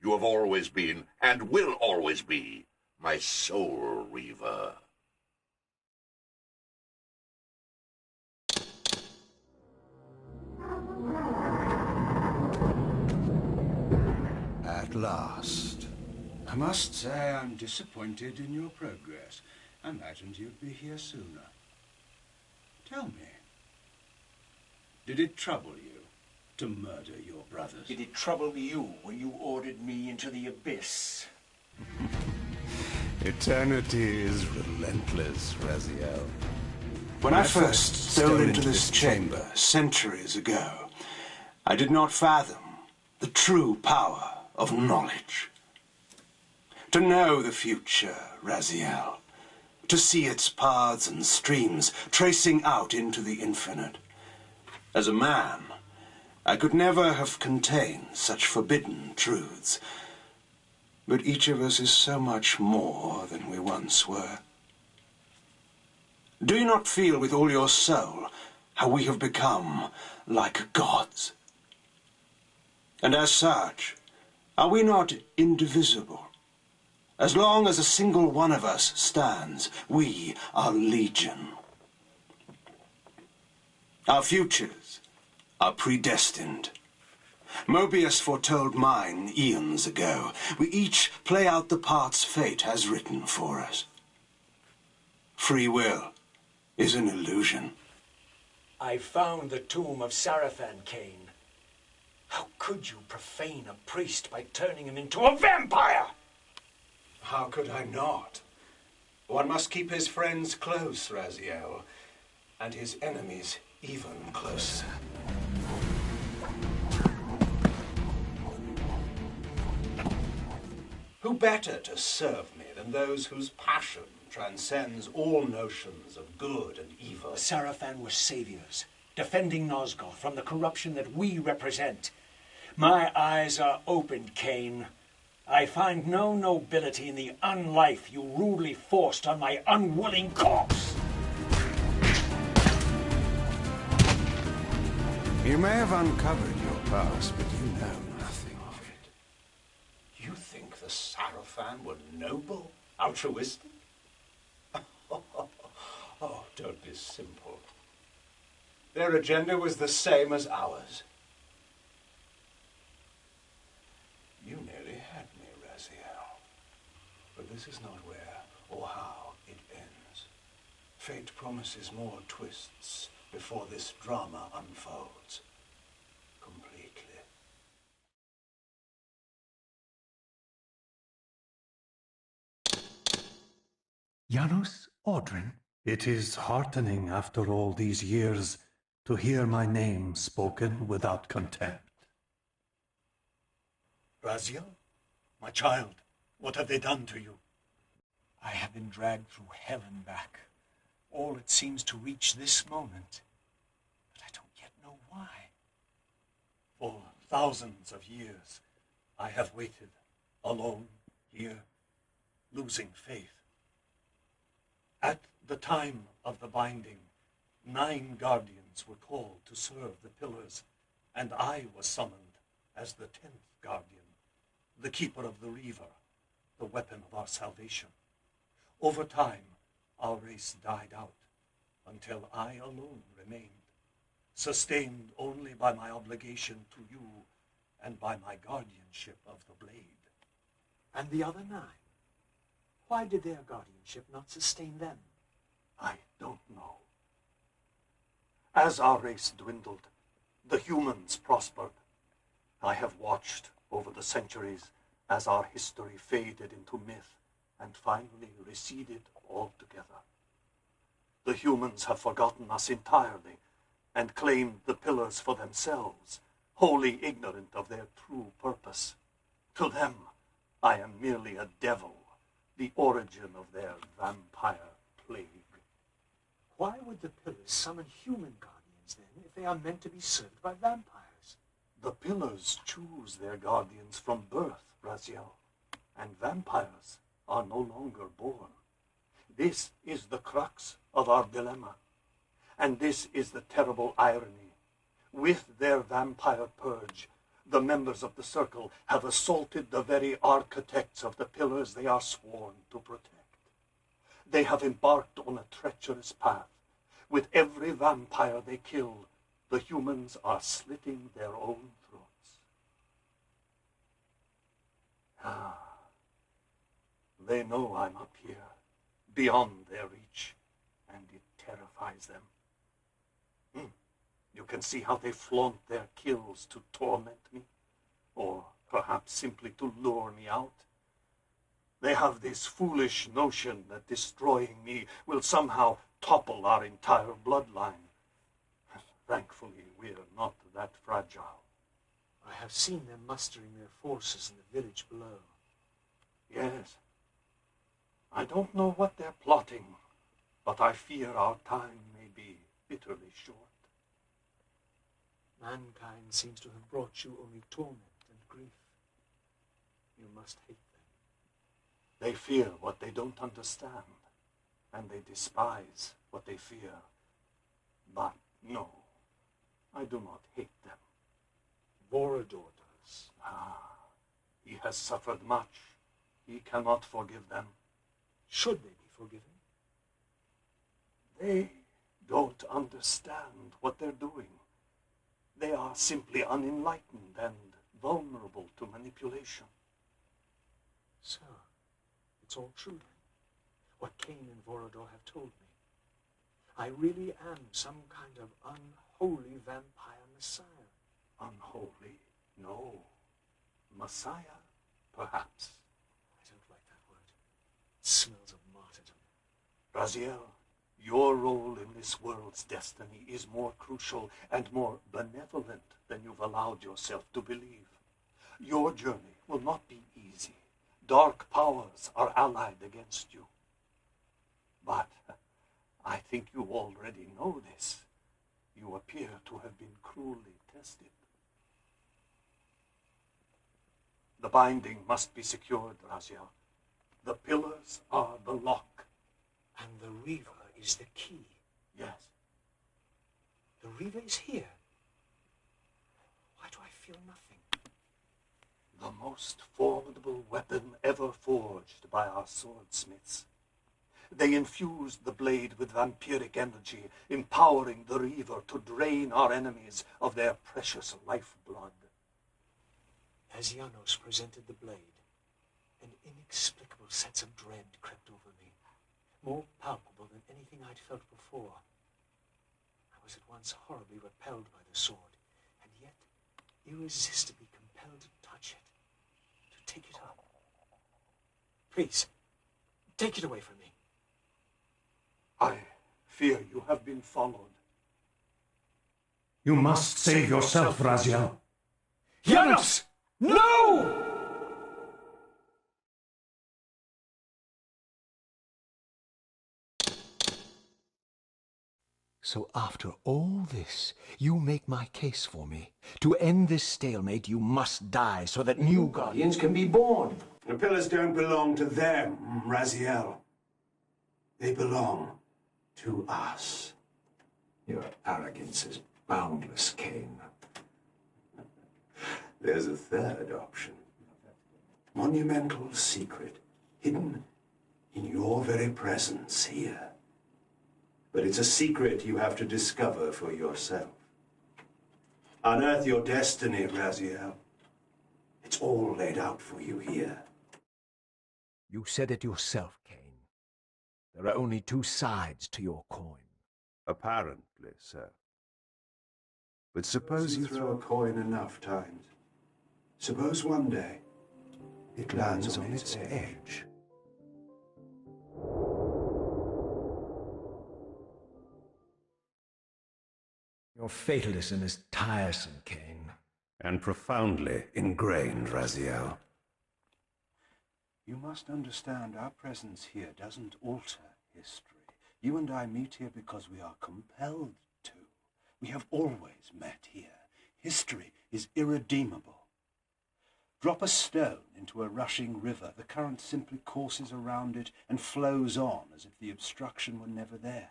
You have always been, and will always be, my soul Reaver. At last. I must say I'm disappointed in your progress. I imagined you'd be here sooner. Tell me, did it trouble you to murder your brothers? Did it trouble you when you ordered me into the abyss? Eternity is relentless, Raziel. When I first stole into this chamber centuries ago, I did not fathom the true power of knowledge. To know the future, Raziel, to see its paths and streams tracing out into the infinite. As a man, I could never have contained such forbidden truths. But each of us is so much more than we once were. Do you not feel with all your soul how we have become like gods? And as such, are we not indivisible? As long as a single one of us stands, we are legion. Our futures are predestined. Mobius foretold mine eons ago. We each play out the parts fate has written for us. Free will is an illusion. I found the tomb of Sarafan, Kain. How could you profane a priest by turning him into a vampire? How could I not? One must keep his friends close, Raziel, and his enemies even closer. Who better to serve me than those whose passion transcends all notions of good and evil? The Sarafan were saviors, defending Nosgoth from the corruption that we represent. My eyes are opened, Kain. I find no nobility in the unlife you rudely forced on my unwilling corpse. You may have uncovered your past, but you know nothing of it. You think the Sarafan were noble, altruistic? Oh, don't be simple. Their agenda was the same as ours. You nearly had me, Raziel. But this is not where or how it ends. Fate promises more twists before this drama unfolds. Janos Audrin? It is heartening after all these years to hear my name spoken without contempt. Raziel, my child, what have they done to you? I have been dragged through hell and back. All it seems to reach this moment. But I don't yet know why. For thousands of years, I have waited, alone, here, losing faith. At the time of the binding, 9 guardians were called to serve the pillars, and I was summoned as the 10th guardian, the keeper of the Reaver, the weapon of our salvation. Over time, our race died out, until I alone remained, sustained only by my obligation to you and by my guardianship of the blade. And the other 9? Why did their guardianship not sustain them? I don't know. As our race dwindled, the humans prospered. I have watched over the centuries as our history faded into myth and finally receded altogether. The humans have forgotten us entirely and claimed the pillars for themselves, wholly ignorant of their true purpose. To them, I am merely a devil, the origin of their vampire plague. Why would the pillars summon human guardians then, if they are meant to be served by vampires? The pillars choose their guardians from birth, Raziel, and vampires are no longer born. This is the crux of our dilemma, and this is the terrible irony. With their vampire purge, the members of the Circle have assaulted the very architects of the pillars they are sworn to protect. They have embarked on a treacherous path. With every vampire they kill, the humans are slitting their own throats. They know I'm up here, beyond their reach, and it terrifies them. You can see how they flaunt their kills to torment me, or perhaps simply to lure me out. They have this foolish notion that destroying me will somehow topple our entire bloodline. Thankfully, we're not that fragile. I have seen them mustering their forces in the village below. Yes. I don't know what they're plotting, but I fear our time may be bitterly short. Mankind seems to have brought you only torment and grief. You must hate them. They fear what they don't understand, and they despise what they fear. But no, I do not hate them. Vorador does. He has suffered much. He cannot forgive them. Should they be forgiven? They don't understand what they're doing. They are simply unenlightened and vulnerable to manipulation. So, it's all true then, what Kain and Vorador have told me. I really am some kind of unholy vampire messiah. Unholy? No. Messiah? Perhaps. I don't like that word. It smells of martyrdom. Raziel, your role in this world's destiny is more crucial and more benevolent than you've allowed yourself to believe. Your journey will not be easy. Dark powers are allied against you. But I think you already know this. You appear to have been cruelly tested. The binding must be secured, Raziel. The pillars are the lock. And the Reaver is the key. Yes. The Reaver is here. Why do I feel nothing? The most formidable weapon ever forged by our swordsmiths. They infused the blade with vampiric energy, empowering the Reaver to drain our enemies of their precious lifeblood. As Janos presented the blade, an inexplicable sense of dread crept over me, more palpable than anything I'd felt before. I was at once horribly repelled by the sword, and yet irresistibly compelled to touch it, to take it up. Please, take it away from me. I fear you have been followed. You must save yourself, Raziel. Janos! No! So after all this, you make my case for me. To end this stalemate, you must die so that new Guardians can be born. The pillars don't belong to them, Raziel. They belong to us. Your arrogance is boundless, Kain. There's a third option. Monumental secret, hidden in your very presence here. But it's a secret you have to discover for yourself. Unearth your destiny, Raziel. It's all laid out for you here. You said it yourself, Kain. There are only two sides to your coin. Apparently, sir. But suppose you throw a coin enough times. Suppose one day it lands on its edge. Your fatalism is tiresome, Kain. And profoundly ingrained, Raziel. You must understand our presence here doesn't alter history. You and I meet here because we are compelled to. We have always met here. History is irredeemable. Drop a stone into a rushing river, the current simply courses around it and flows on as if the obstruction were never there.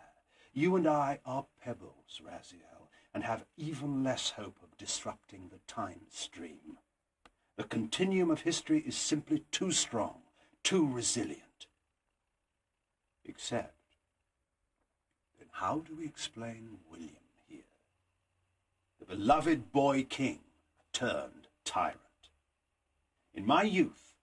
You and I are pebbles, Raziel, and have even less hope of disrupting the time stream. The continuum of history is simply too strong, too resilient. Except, then how do we explain William here? The beloved boy king turned tyrant. In my youth,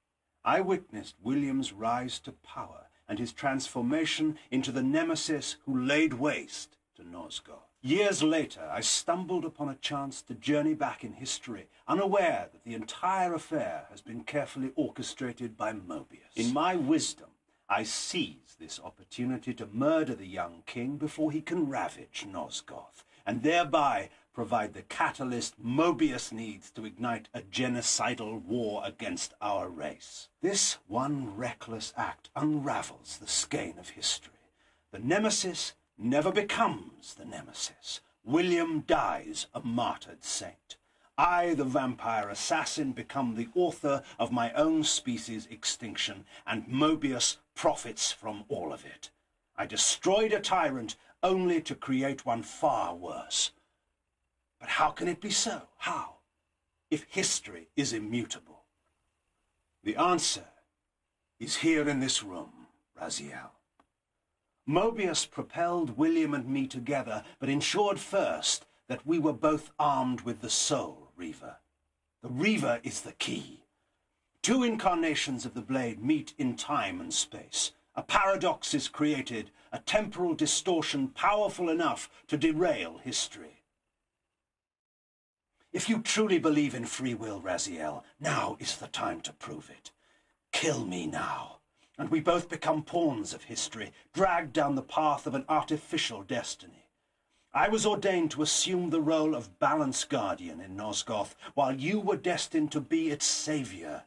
I witnessed William's rise to power and his transformation into the nemesis who laid waste to Nosgoth. Years later, I stumbled upon a chance to journey back in history, unaware that the entire affair has been carefully orchestrated by Mobius. In my wisdom, I seize this opportunity to murder the young king before he can ravage Nosgoth, and thereby provide the catalyst Mobius needs to ignite a genocidal war against our race. This one reckless act unravels the skein of history. The nemesis never becomes the nemesis. William dies a martyred saint. I, the vampire assassin, become the author of my own species' extinction, and Mobius profits from all of it. I destroyed a tyrant only to create one far worse. But how can it be so? How? If history is immutable. The answer is here in this room, Raziel. Mobius propelled William and me together, but ensured first that we were both armed with the soul Reaver. The Reaver is the key. Two incarnations of the blade meet in time and space. A paradox is created, a temporal distortion powerful enough to derail history. If you truly believe in free will, Raziel, now is the time to prove it. Kill me now, and we both become pawns of history, dragged down the path of an artificial destiny. I was ordained to assume the role of balance guardian in Nosgoth, while you were destined to be its savior.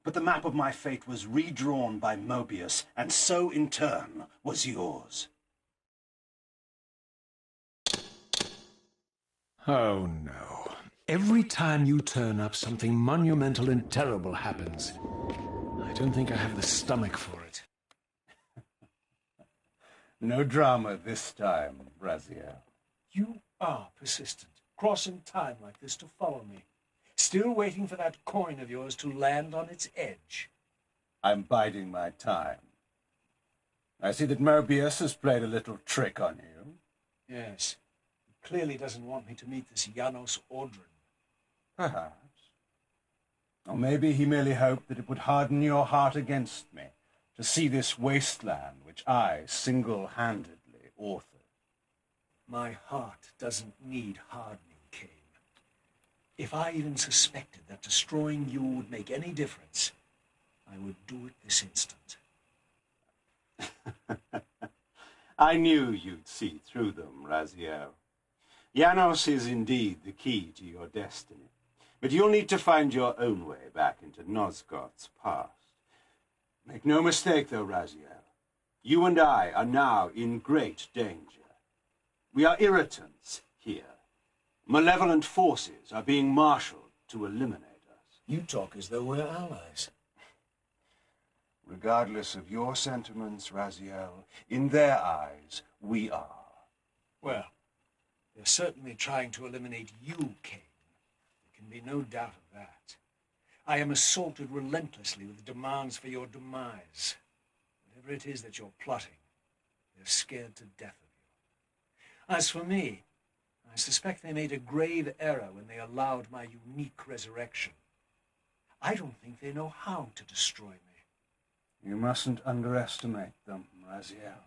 But the map of my fate was redrawn by Mobius, and so in turn was yours. Oh no. Every time you turn up, something monumental and terrible happens. I don't think I have the stomach for it. No drama this time, Raziel. You are persistent, crossing time like this to follow me. Still waiting for that coin of yours to land on its edge. I'm biding my time. I see that Mobius has played a little trick on you. Yes. He clearly doesn't want me to meet this Janos Audrin. Perhaps. Or maybe he merely hoped that it would harden your heart against me, to see this wasteland which I single-handedly authored. My heart doesn't need hardening, Kain. If I even suspected that destroying you would make any difference, I would do it this instant. I knew you'd see through them, Raziel. Janos is indeed the key to your destiny, but you'll need to find your own way back into Nosgoth's past. Make no mistake, though, Raziel. You and I are now in great danger. We are irritants here. Malevolent forces are being marshaled to eliminate us. You talk as though we're allies. Regardless of your sentiments, Raziel, in their eyes, we are. Well, they're certainly trying to eliminate you, Kain. There can be no doubt of that. I am assaulted relentlessly with demands for your demise. Whatever it is that you're plotting, they're scared to death of you. As for me, I suspect they made a grave error when they allowed my unique resurrection. I don't think they know how to destroy me. You mustn't underestimate them, Raziel.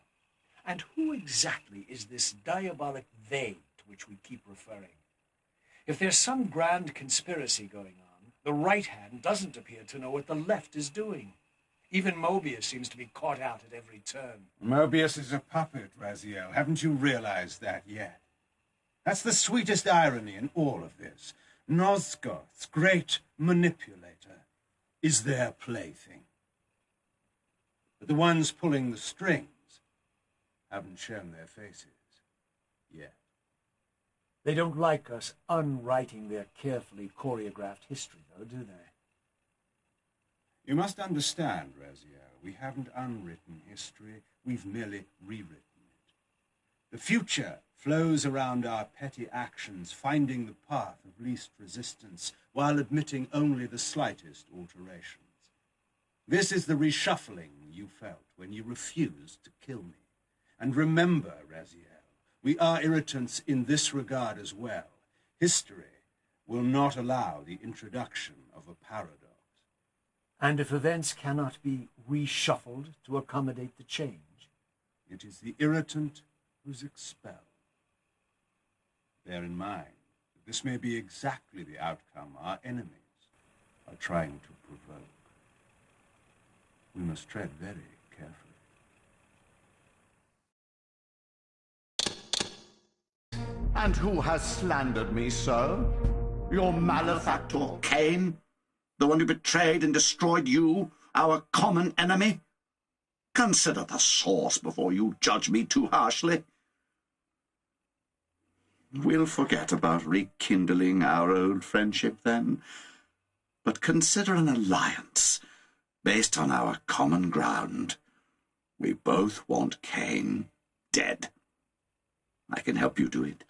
And who exactly is this diabolic they to which we keep referring? If there's some grand conspiracy going on, the right hand doesn't appear to know what the left is doing. Even Mobius seems to be caught out at every turn. Mobius is a puppet, Raziel. Haven't you realized that yet? That's the sweetest irony in all of this. Nosgoth's great manipulator is their plaything. But the ones pulling the strings haven't shown their faces yet. They don't like us unwriting their carefully choreographed history, though, do they? You must understand, Raziel, we haven't unwritten history, we've merely rewritten it. The future flows around our petty actions, finding the path of least resistance, while admitting only the slightest alterations. This is the reshuffling you felt when you refused to kill me. And remember, Raziel, we are irritants in this regard as well. History will not allow the introduction of a paradox. And if events cannot be reshuffled to accommodate the change? It is the irritant who's expelled. Bear in mind that this may be exactly the outcome our enemies are trying to provoke. We must tread very carefully. And who has slandered me so? Your malefactor, Kain? The one who betrayed and destroyed you, our common enemy? Consider the source before you judge me too harshly. We'll forget about rekindling our old friendship then, but consider an alliance based on our common ground. We both want Kain dead. I can help you do it.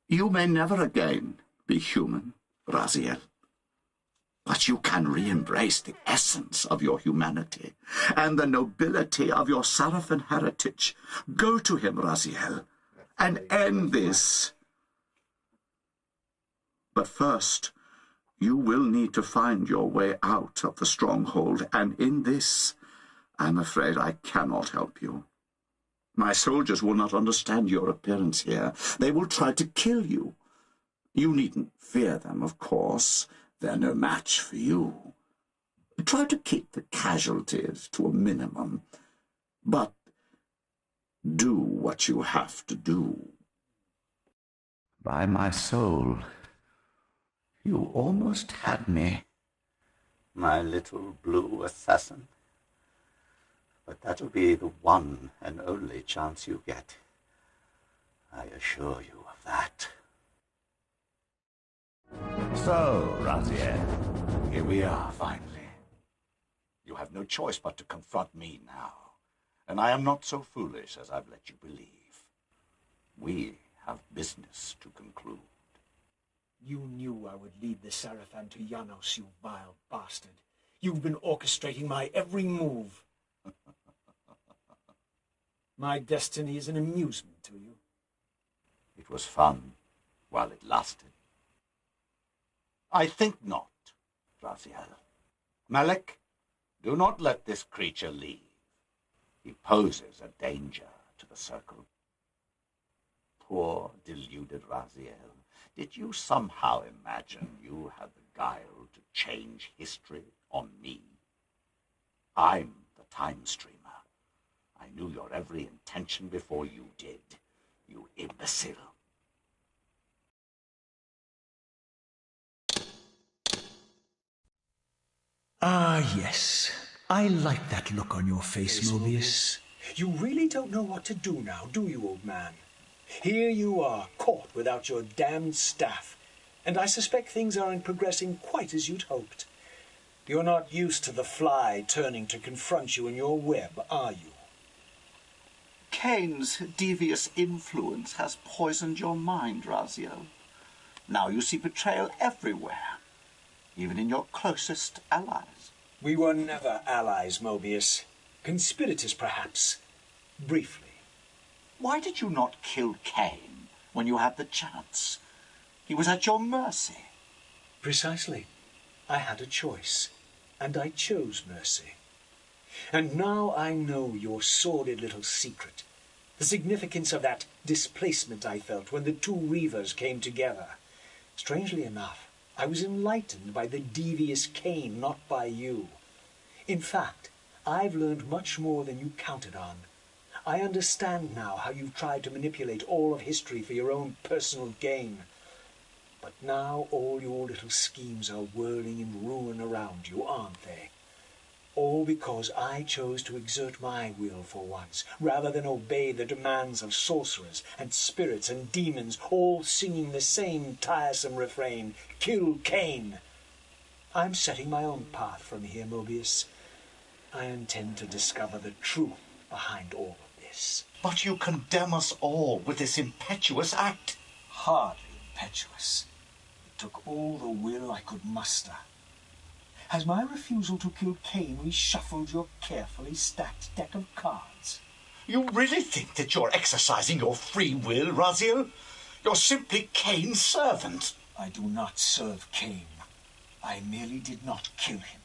You may never again be human, Raziel. But you can re-embrace the essence of your humanity and the nobility of your Sarafan heritage. Go to him, Raziel, and end this. But first, you will need to find your way out of the stronghold, and in this, I'm afraid I cannot help you. My soldiers will not understand your appearance here. They will try to kill you. You needn't fear them, of course. They're no match for you. Try to keep the casualties to a minimum, but do what you have to do. By my soul, you almost had me, my little blue assassin. But that'll be the one and only chance you get. I assure you of that. So, Raziel, here we are, finally. You have no choice but to confront me now, and I am not so foolish as I've let you believe. We have business to conclude. You knew I would lead the Sarafan to Janos, you vile bastard. You've been orchestrating my every move. My destiny is an amusement to you. It was fun while it lasted. I think not, Raziel. Malik, do not let this creature leave. He poses a danger to the circle. Poor, deluded Raziel. Did you somehow imagine you had the guile to change history on me? I'm the time streamer. I knew your every intention before you did, you imbecile. Ah, yes. I like that look on your face, Mobius. You really don't know what to do now, do you, old man? Here you are, caught without your damned staff, and I suspect things aren't progressing quite as you'd hoped. You're not used to the fly turning to confront you in your web, are you? Kain's devious influence has poisoned your mind, Raziel. Now you see betrayal everywhere, even in your closest allies. We were never allies, Mobius. Conspirators, perhaps. Briefly. Why did you not kill Kain when you had the chance? He was at your mercy. Precisely. I had a choice, and I chose mercy. And now I know your sordid little secret, the significance of that displacement I felt when the two Reavers came together. Strangely enough, I was enlightened by the devious Kain, not by you. In fact, I've learned much more than you counted on. I understand now how you've tried to manipulate all of history for your own personal gain. But now all your little schemes are whirling in ruin around you, aren't they? All because I chose to exert my will for once, rather than obey the demands of sorcerers and spirits and demons, all singing the same tiresome refrain, "Kill Kain." I'm setting my own path from here, Mobius. I intend to discover the truth behind all of this. But you condemn us all with this impetuous act. Hardly impetuous. It took all the will I could muster. Has my refusal to kill Kain reshuffled your carefully stacked deck of cards? You really think that you're exercising your free will, Raziel? You're simply Kain's servant. I do not serve Kain. I merely did not kill him.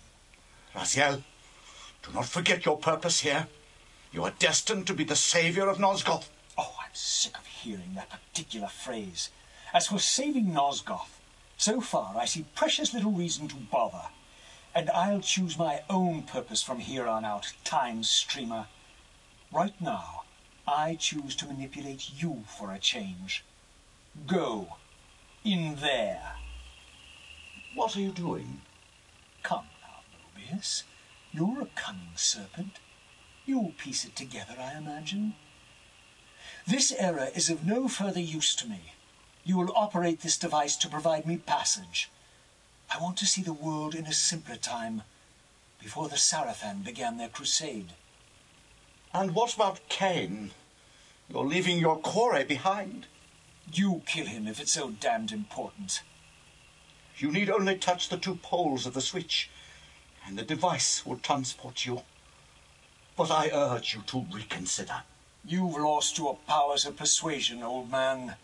Raziel, do not forget your purpose here. You are destined to be the savior of Nosgoth. Oh, I'm sick of hearing that particular phrase. As for saving Nosgoth, so far I see precious little reason to bother. And I'll choose my own purpose from here on out, time streamer. Right now, I choose to manipulate you for a change. Go. In there. What are you doing? Come now, Mobius. You're a cunning serpent. You'll piece it together, I imagine. This error is of no further use to me. You will operate this device to provide me passage. I want to see the world in a simpler time, before the Sarafan began their crusade. And what about Kain? You're leaving your core behind. You kill him if it's so damned important. You need only touch the two poles of the switch, and the device will transport you. But I urge you to reconsider. You've lost your powers of persuasion, old man.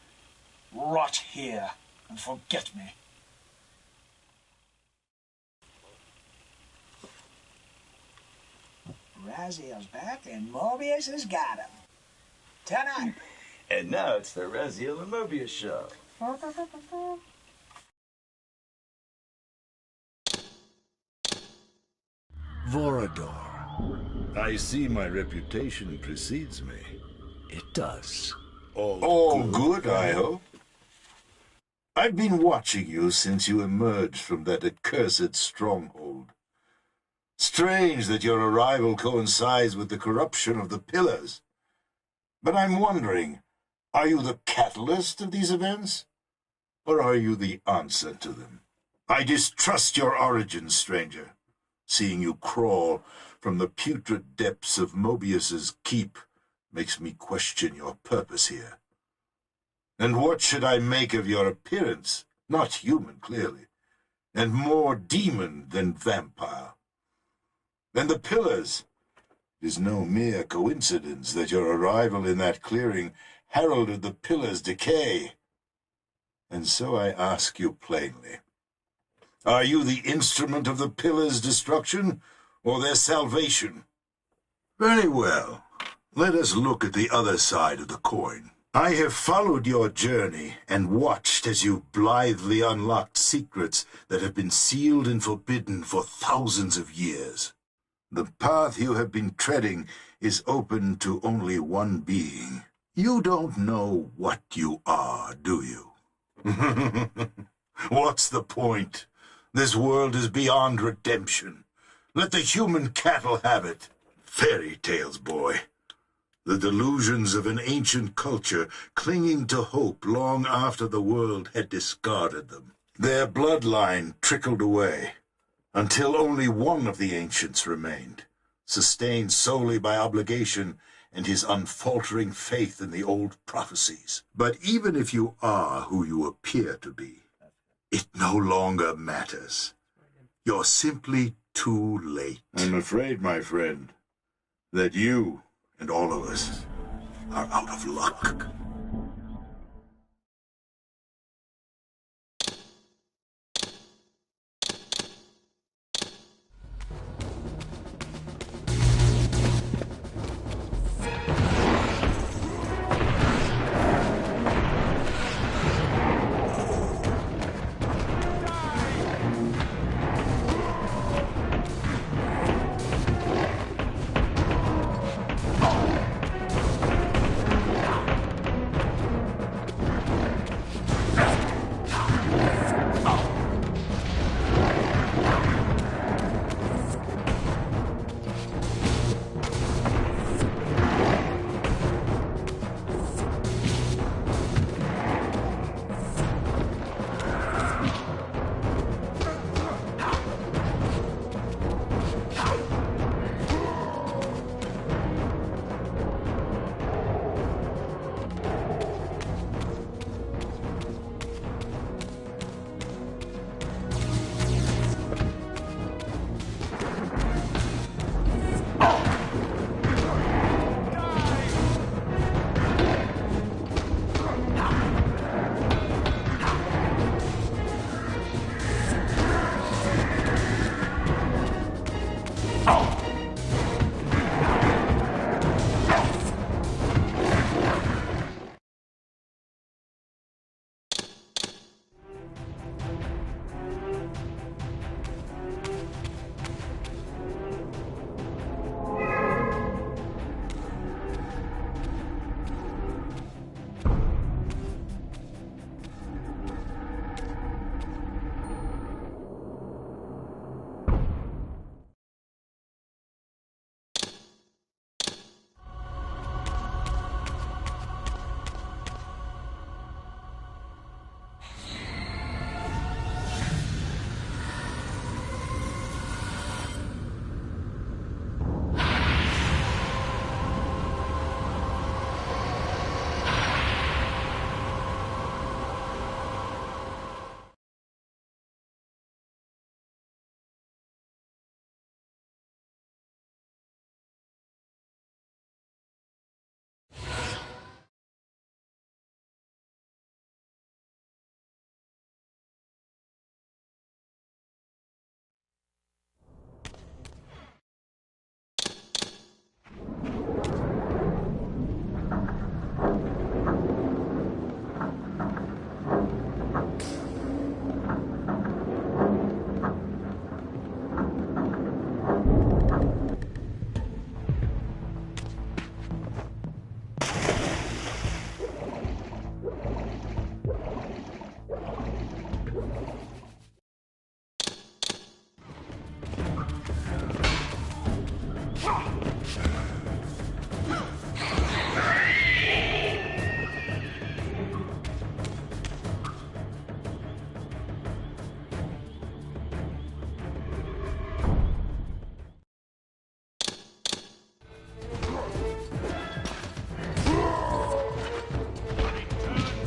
Rot here and forget me. Raziel's back and Mobius has got him. Tonight. And now it's the Raziel and Mobius show. Vorador. I see my reputation precedes me. It does. All good, I hope. I've been watching you since you emerged from that accursed stronghold. Strange that your arrival coincides with the corruption of the Pillars. But I'm wondering, are you the catalyst of these events? Or are you the answer to them? I distrust your origins, stranger. Seeing you crawl from the putrid depths of Mobius's keep makes me question your purpose here. And what should I make of your appearance? Not human, clearly, and more demon than vampire. And the Pillars. It is no mere coincidence that your arrival in that clearing heralded the Pillars' decay. And so I ask you plainly, are you the instrument of the Pillars' destruction, or their salvation? Very well. Let us look at the other side of the coin. I have followed your journey and watched as you blithely unlocked secrets that have been sealed and forbidden for thousands of years. The path you have been treading is open to only one being. You don't know what you are, do you? What's the point? This world is beyond redemption. Let the human cattle have it. Fairy tales, boy. The delusions of an ancient culture clinging to hope long after the world had discarded them. Their bloodline trickled away, until only one of the ancients remained, sustained solely by obligation and his unfaltering faith in the old prophecies. But even if you are who you appear to be, it no longer matters. You're simply too late. I'm afraid, my friend, that you and all of us are out of luck.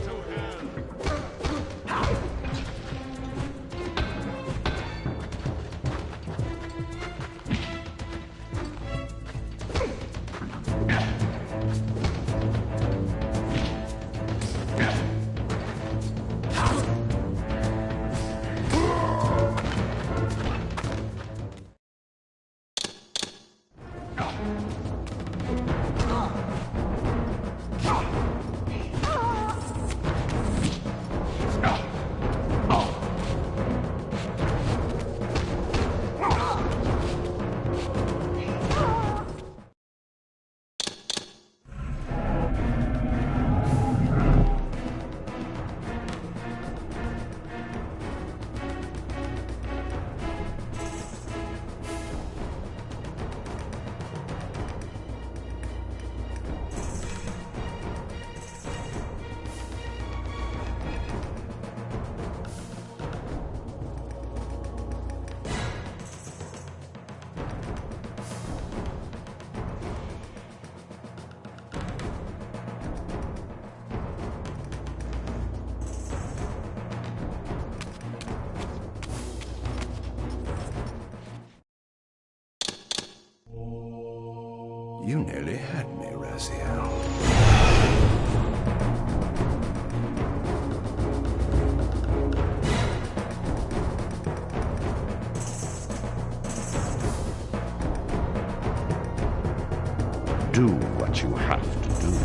To You nearly had me, Raziel. Do what you have to do.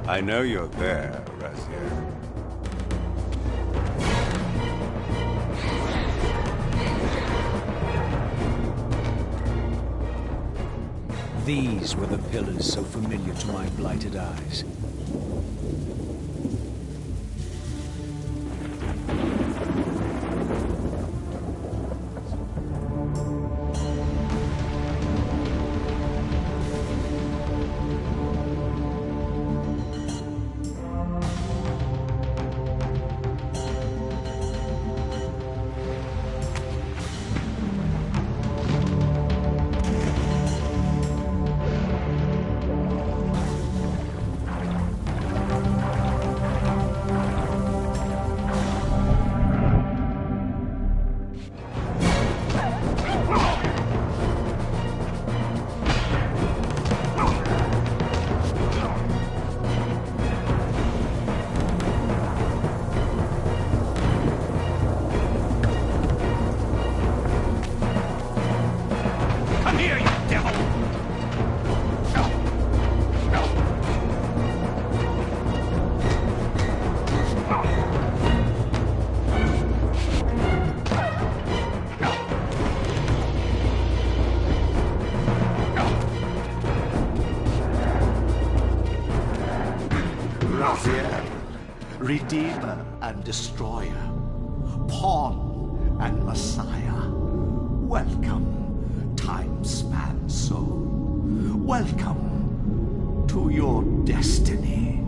I know you're there, Raziel. These were the pillars so familiar to my blighted eyes. Redeemer and Destroyer, Pawn and Messiah. Welcome, time-span soul. Welcome to your destiny.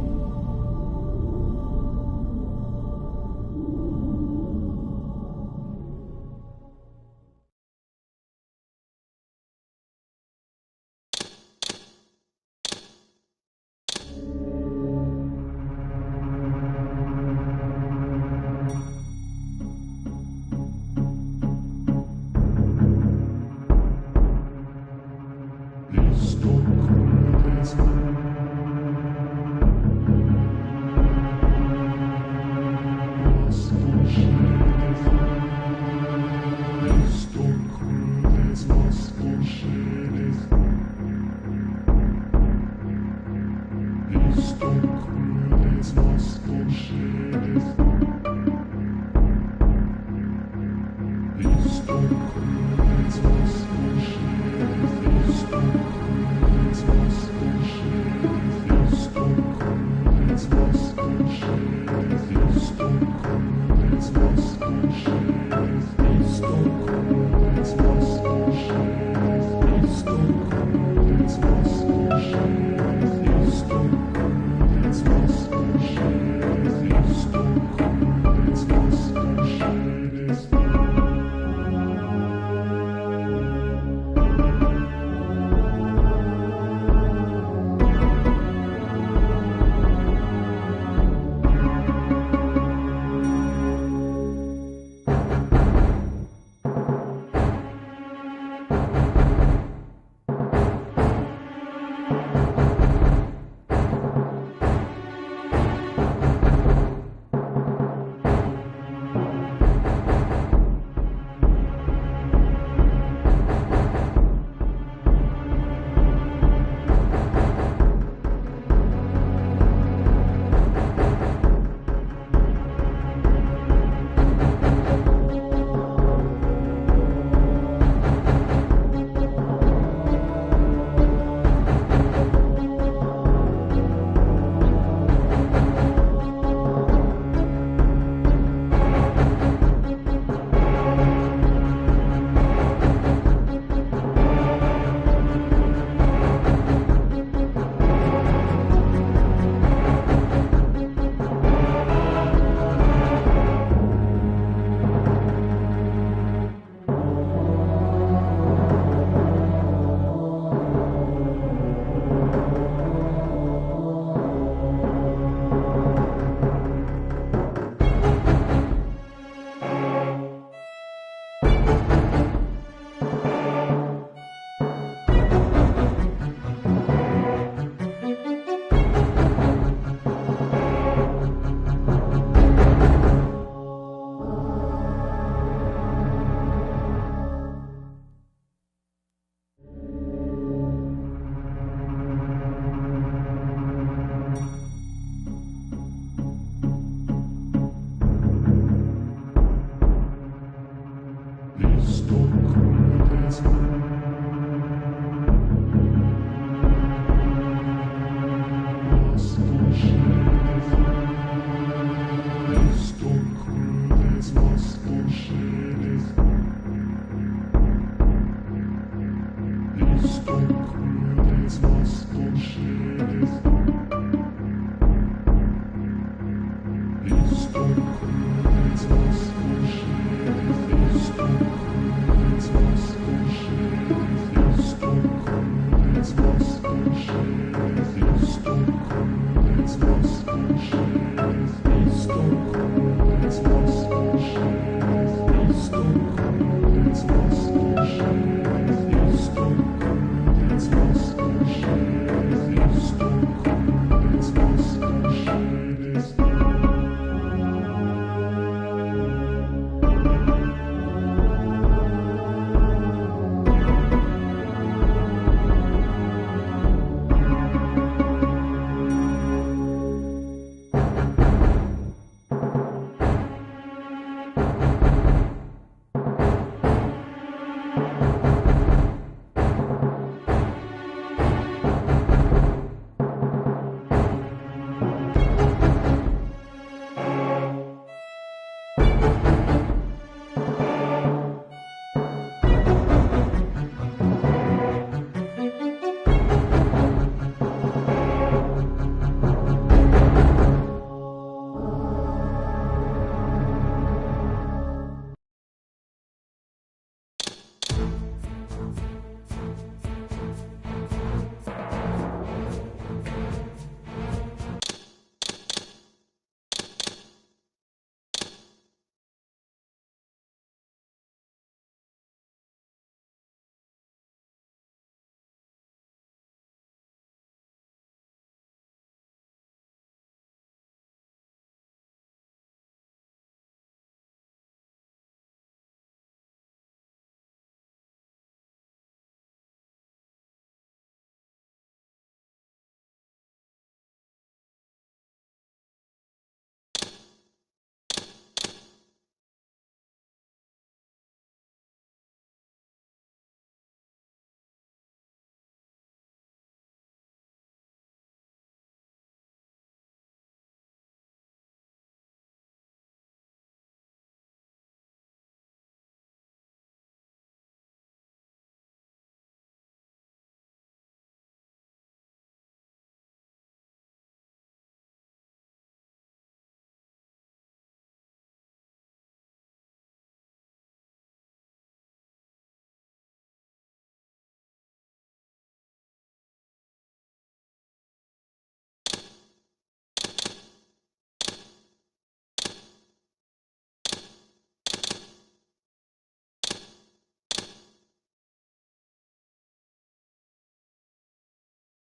Reaver.